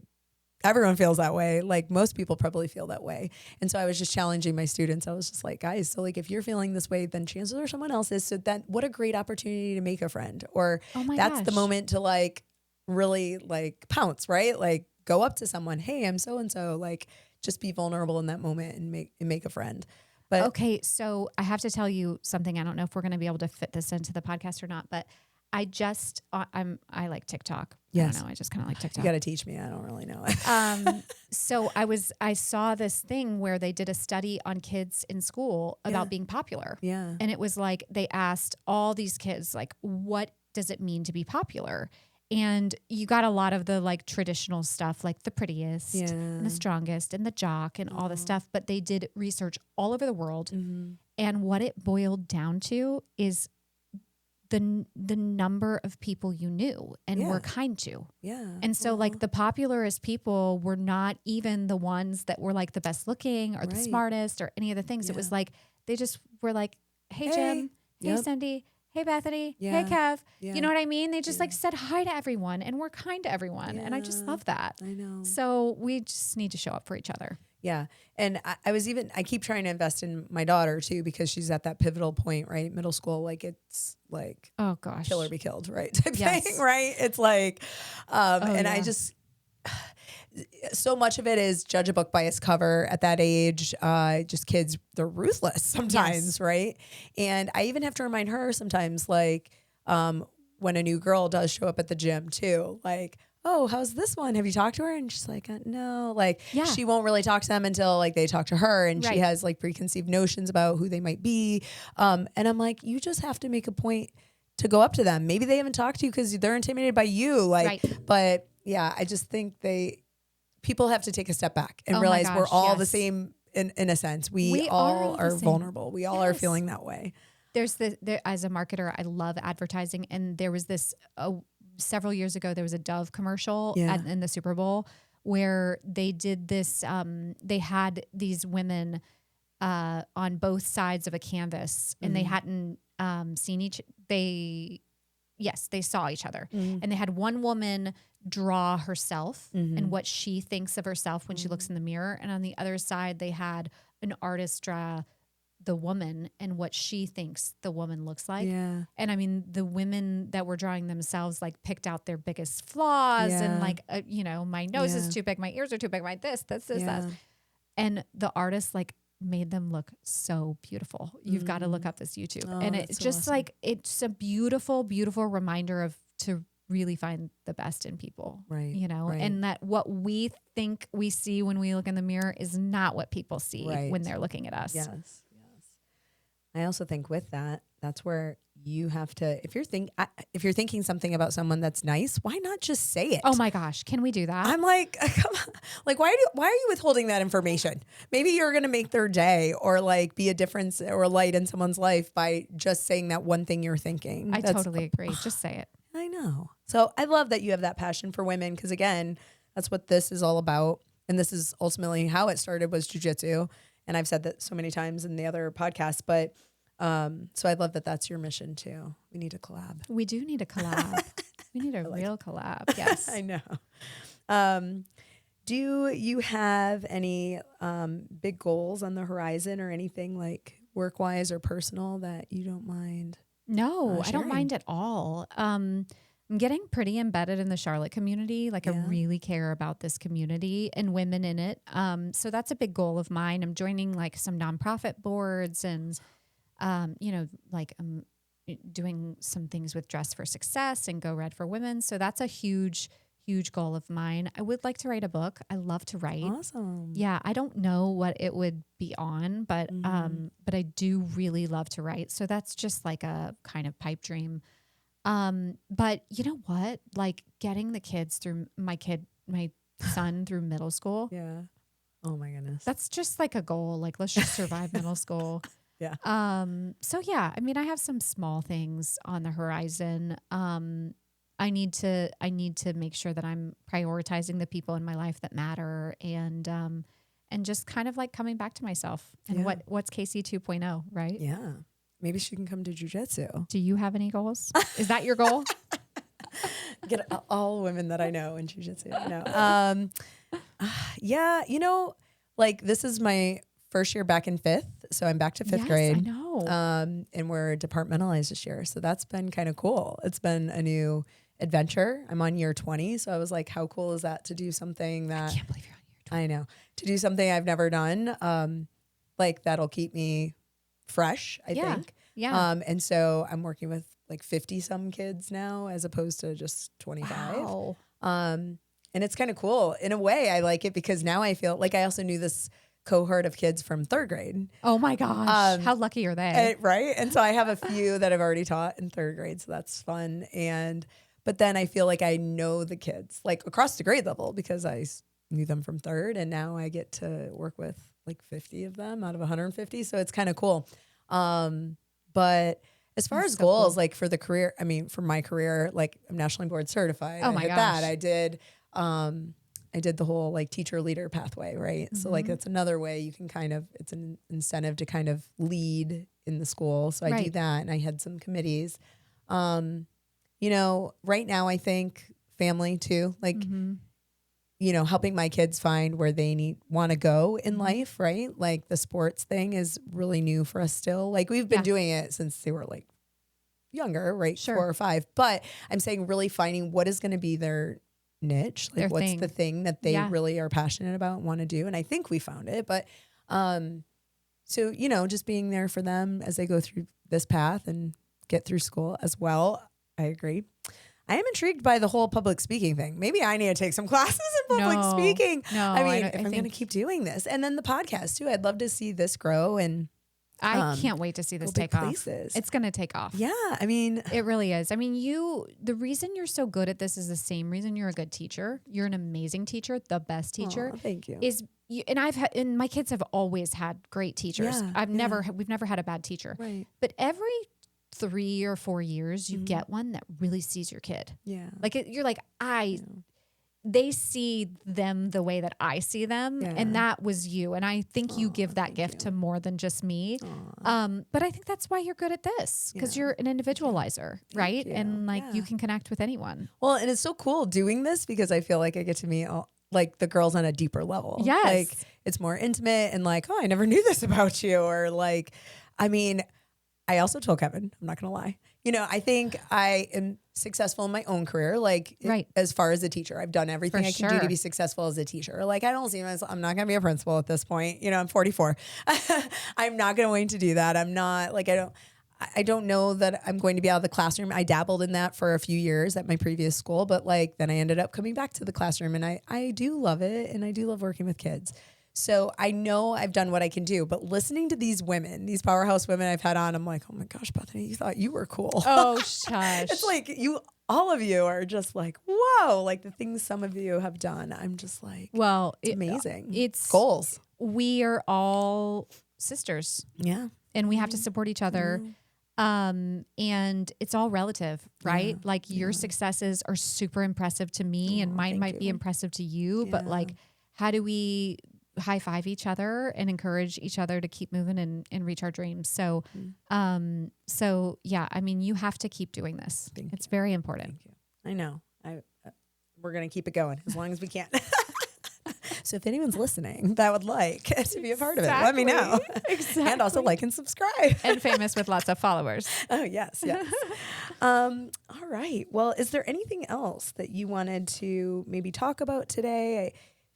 everyone feels that way. Like most people probably feel that way. And so I was just challenging my students. I was just like, guys, so like if you're feeling this way, then chances are someone else is. So then what a great opportunity to make a friend. Or that's the moment to like really like pounce, right? Like go up to someone, hey, I'm so-and-so, like just be vulnerable in that moment and make a friend. But okay, so I have to tell you something. I don't know if we're going to be able to fit this into the podcast or not, but I like TikTok. Yes. I don't know. I just kind of like TikTok. You got to teach me. I don't really know it. So I saw this thing where they did a study on kids in school about being popular. Yeah. And it was like, they asked all these kids, like, what does it mean to be popular? And you got a lot of the like traditional stuff, like the prettiest and the strongest and the jock and all this stuff. But they did research all over the world. And what it boiled down to is the number of people you knew and were kind to. Yeah. And so like the popularist people were not even the ones that were like the best looking or the smartest or any of the things. It was like, they just were like, hey Jim, hey Cindy, hey Bethany, hey Kev. You know what I mean? They just like said hi to everyone and were kind to everyone. And I just love that. I know. So we just need to show up for each other. Yeah. And I keep trying to invest in my daughter too, because she's at that pivotal point, right? Middle school, like it's like, oh gosh, kill or be killed, right? Type thing, right? It's like, I just, so much of it is judge a book by its cover at that age. Just kids, they're ruthless sometimes, right? And I even have to remind her sometimes, like, when a new girl does show up at the gym too, like, oh, how's this one? Have you talked to her? And she's like, no, like she won't really talk to them until like they talk to her, and she has like preconceived notions about who they might be. And I'm like, you just have to make a point to go up to them. Maybe they haven't talked to you because they're intimidated by you. Like, but yeah, I just think people have to take a step back and realize we're all the same in a sense. We all are vulnerable. We all are feeling that way. There's as a marketer, I love advertising. And there was this, several years ago, there was a Dove commercial in the Super Bowl where they did this. They had these women on both sides of a canvas, and they hadn't seen they saw each other. And they had one woman draw herself and what she thinks of herself when she looks in the mirror. And on the other side, they had an artist draw the woman and what she thinks the woman looks like. Yeah. And I mean, the women that were drawing themselves like picked out their biggest flaws and like, my nose is too big, my ears are too big, my this. And the artist like made them look so beautiful. You've got to look up this YouTube. And it's so just awesome. Like, it's a beautiful, beautiful reminder to really find the best in people, right? And that what we think we see when we look in the mirror is not what people see when they're looking at us. Yes. I also think with that's where you have to, if you're thinking something about someone that's nice, why not just say it? Oh my gosh. Can we do that? I'm like, come on. Like, why are you withholding that information? Maybe you're going to make their day or like be a difference or a light in someone's life by just saying that one thing you're thinking. I totally agree. Just say it. I know. So I love that you have that passion for women, because again, that's what this is all about. And this is ultimately how it started, was jiu-jitsu. And I've said that so many times in the other podcasts, but so I love that that's your mission too. We need a collab. We do need a collab. We need a real collab. Yes. I know. Do you have any big goals on the horizon or anything like work-wise or personal that you don't mind? No, I don't mind at all. I'm getting pretty embedded in the Charlotte community. Like I really care about this community and women in it. So that's a big goal of mine. I'm joining like some nonprofit boards and, you know, like I'm doing some things with Dress for Success and Go Red for Women. So that's a huge goal of mine. I would like to write a book. I love to write. Awesome. Yeah. I don't know what it would be on, but I do really love to write. So that's just like a kind of pipe dream. But you know what? Like getting the kids through my son through middle school. Yeah. Oh my goodness. That's just like a goal. Like let's just survive middle school. Yeah. So yeah, I mean, I have some small things on the horizon. I need to make sure that I'm prioritizing the people in my life that matter and just kind of like coming back to myself and what's Kaycee 2.0, right? Yeah. Maybe she can come to jiu-jitsu. Do you have any goals? Is that your goal? Get all women that I know in jiu-jitsu. No. Yeah, you know, like this is my first year back in fifth. So I'm back to fifth grade. I know. And we're departmentalized this year. So that's been kind of cool. It's been a new adventure. I'm on year 20. So I was like, how cool is that to do something that I can't believe you're on year 20. I know. To do something I've never done. Like that'll keep me fresh, I think. Yeah. And so I'm working with like 50 some kids now as opposed to just 25. Wow. And it's kind of cool. In a way, I like it because now I feel like I also knew this cohort of kids from third grade. Oh my gosh. How lucky are they? Right. And so I have a few that I've already taught in third grade. So that's fun. But then I feel like I know the kids like across the grade level because I knew them from third. And now I get to work with like 50 of them out of 150. So it's kind of cool. But as far as goals, cool. Like for the career, I mean, for my career, like I'm nationally board certified. Oh my gosh. That I did the whole like teacher leader pathway, right? Mm-hmm. So like that's another way you can it's an incentive to kind of lead in the school. So I do that, and I had some committees. You know, right now I think family too, like, you know, helping my kids find where they want to go in life, right? Like the sports thing is really new for us still. Like we've been doing it since they were like younger, right? Sure. 4 or 5. But I'm saying really finding what is going to be their niche, like what's the thing that they really are passionate about and want to do. And I think we found it. But so, you know, just being there for them as they go through this path and get through school as well. I agree. I am intrigued by the whole public speaking thing. Maybe I need to take some classes in public speaking. No, I mean, if I'm going to keep doing this. And then the podcast too. I'd love to see this grow and I can't wait to see this take off. It's going to take off. Yeah. I mean, it really is. I mean, the reason you're so good at this is the same reason you're a good teacher. You're an amazing teacher, the best teacher. Oh, thank you. And my kids have always had great teachers. Yeah, we've never had a bad teacher. Right. But every 3 or 4 years, you get one that really sees your kid. Yeah. Like you're like, they see them the way that I see them. Yeah. And that was you. And I think you give that gift to more than just me. But I think that's why you're good at this because you're an individualizer, right? And like you can connect with anyone. Well, and it's so cool doing this because I feel like I get to meet like the girls on a deeper level. Yes. Like it's more intimate and like, oh, I never knew this about you. Or like, I mean, I also told Kevin, I'm not going to lie. You know, I think I am successful in my own career. Like as far as a teacher, I've done everything I can do to be successful as a teacher. Like I don't see myself, I'm not going to be a principal at this point. You know, I'm 44. I'm not going to wait to do that. I'm not like, I don't know that I'm going to be out of the classroom. I dabbled in that for a few years at my previous school, but like then I ended up coming back to the classroom and I do love it. And I do love working with kids. So I know I've done what I can do, but listening to these women, these powerhouse women I've had on, I'm like, oh my gosh, Bethany, you thought you were cool. Oh, shush. It's like all of you are just like, whoa, like the things some of you have done. I'm just like, well, it's amazing. It's goals. We are all sisters. Yeah. And we have to support each other. And it's all relative, right? Like your successes are super impressive to me and mine might be impressive to you, but like, how do we high five each other and encourage each other to keep moving and reach our dreams? So, so yeah, I mean, you have to keep doing this. It's very important. Thank you. I know. We're going to keep it going as long as we can. So if anyone's listening that would like to be a part of it, let me know. Exactly. And also like and subscribe. And famous with lots of followers. Oh, yes, yes. All right. Well, is there anything else that you wanted to maybe talk about today? I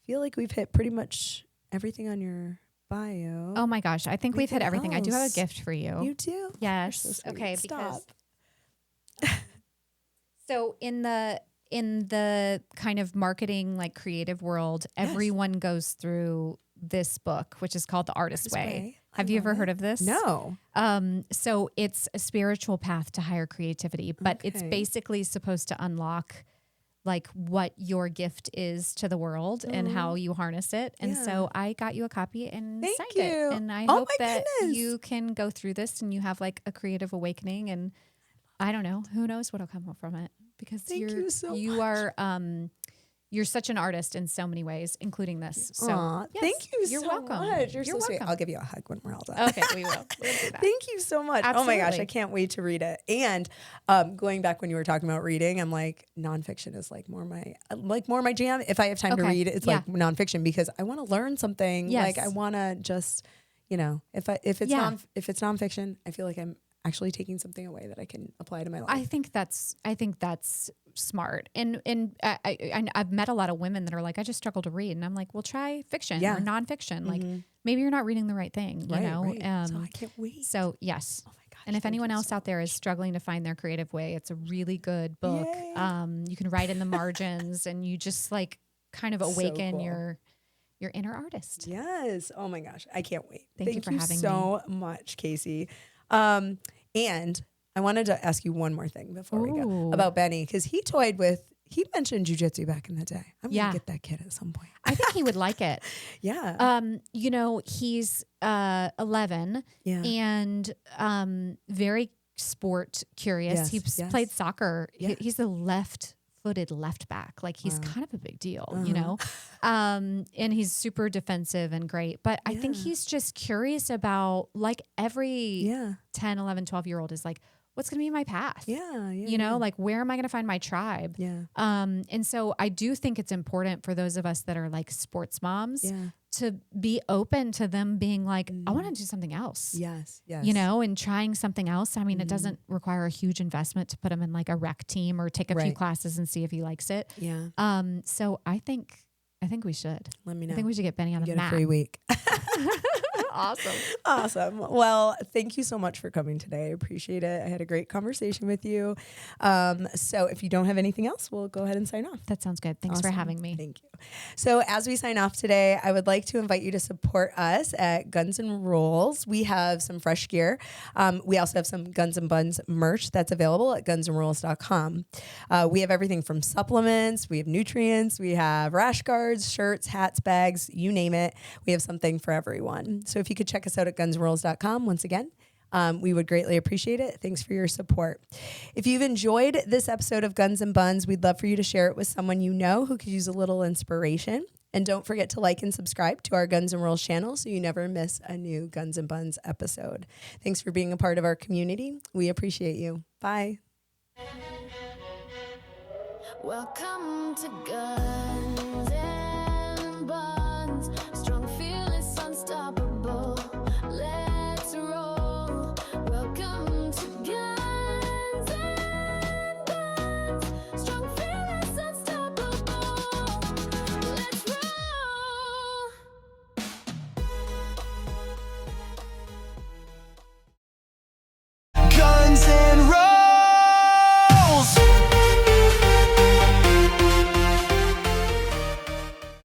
feel like we've hit pretty much everything on your bio. Oh my gosh. I think we've hit everything. I do have a else? gift for you. You do? Yes. You're so sweet. Okay. Stop. So in the kind of marketing, like creative world, everyone goes through this book, which is called The Artist Way. Have you ever heard of this? No. So it's a spiritual path to higher creativity, but it's basically supposed to unlock like what your gift is to the world and how you harness it. And so I got you a copy and signed it. And I hope that you can go through this and you have like a creative awakening. And I don't know, who knows what'll come from it, because you're such an artist in so many ways, including this. So yes, thank you you're so welcome. much. You're so welcome. sweet. I'll give you a hug when we're all done. Okay, we will. We'll do that. Thank you so much. Absolutely. Oh my gosh, I can't wait to read it. And going back when you were talking about reading, I'm like, nonfiction is like more my jam. If I have time to read, it's like nonfiction, because I want to learn something. Yes. Like I want to just, if it's nonfiction, I feel like I'm actually taking something away that I can apply to my life. I think that's smart. And I've met a lot of women that are like, I just struggle to read. And I'm like, well, try fiction or nonfiction. Like maybe you're not reading the right thing, you know? So I can't wait. So yes. Oh my gosh. And if anyone else out there is struggling to find their creative way, it's a really good book. You can write in the margins and you just like kind of awaken your inner artist. Yes. Oh my gosh. I can't wait. Thank you for having me so much, Kaycee. And I wanted to ask you one more thing before we go about Benny, because he mentioned jiu-jitsu back in the day. I'm going to get that kid at some point. I think he would like it. Yeah. He's 11 and very sport curious. He's played soccer. Yeah. He's a left-footed left back. Like he's kind of a big deal, you know? And he's super defensive and great. But I think he's just curious about, like every 10, 11, 12-year-old is like, what's going to be my path? Like where am I going to find my tribe? And so I do think it's important for those of us that are like sports moms to be open to them being like, I want to do something else. Yes. And trying something else. I mean, it doesn't require a huge investment to put him in like a rec team or take a few classes and see if he likes it. So I think we should. Let me know. I think we should get Benny on the map. Get a free week. Awesome. Well, thank you so much for coming today. I appreciate it. I had a great conversation with you. So if you don't have anything else, we'll go ahead and sign off. That sounds good. Thanks for having me. Thank you. So as we sign off today, I would like to invite you to support us at Gunz and Rollz. We have some fresh gear. We also have some Gunz Bunz merch that's available at gunzandrollz.com. We have everything from supplements, we have nutrients, we have rash guards, shirts, hats, bags, you name it. We have something for everyone. So if you could check us out at gunzandrollz.com once again. We would greatly appreciate it. Thanks for your support. If you've enjoyed this episode of Gunz and Bunz, we'd love for you to share it with someone you know who could use a little inspiration. And don't forget to like and subscribe to our Gunz and Rollz channel so you never miss a new Gunz and Bunz episode. Thanks for being a part of our community. We appreciate you. Bye. Welcome to Gunz.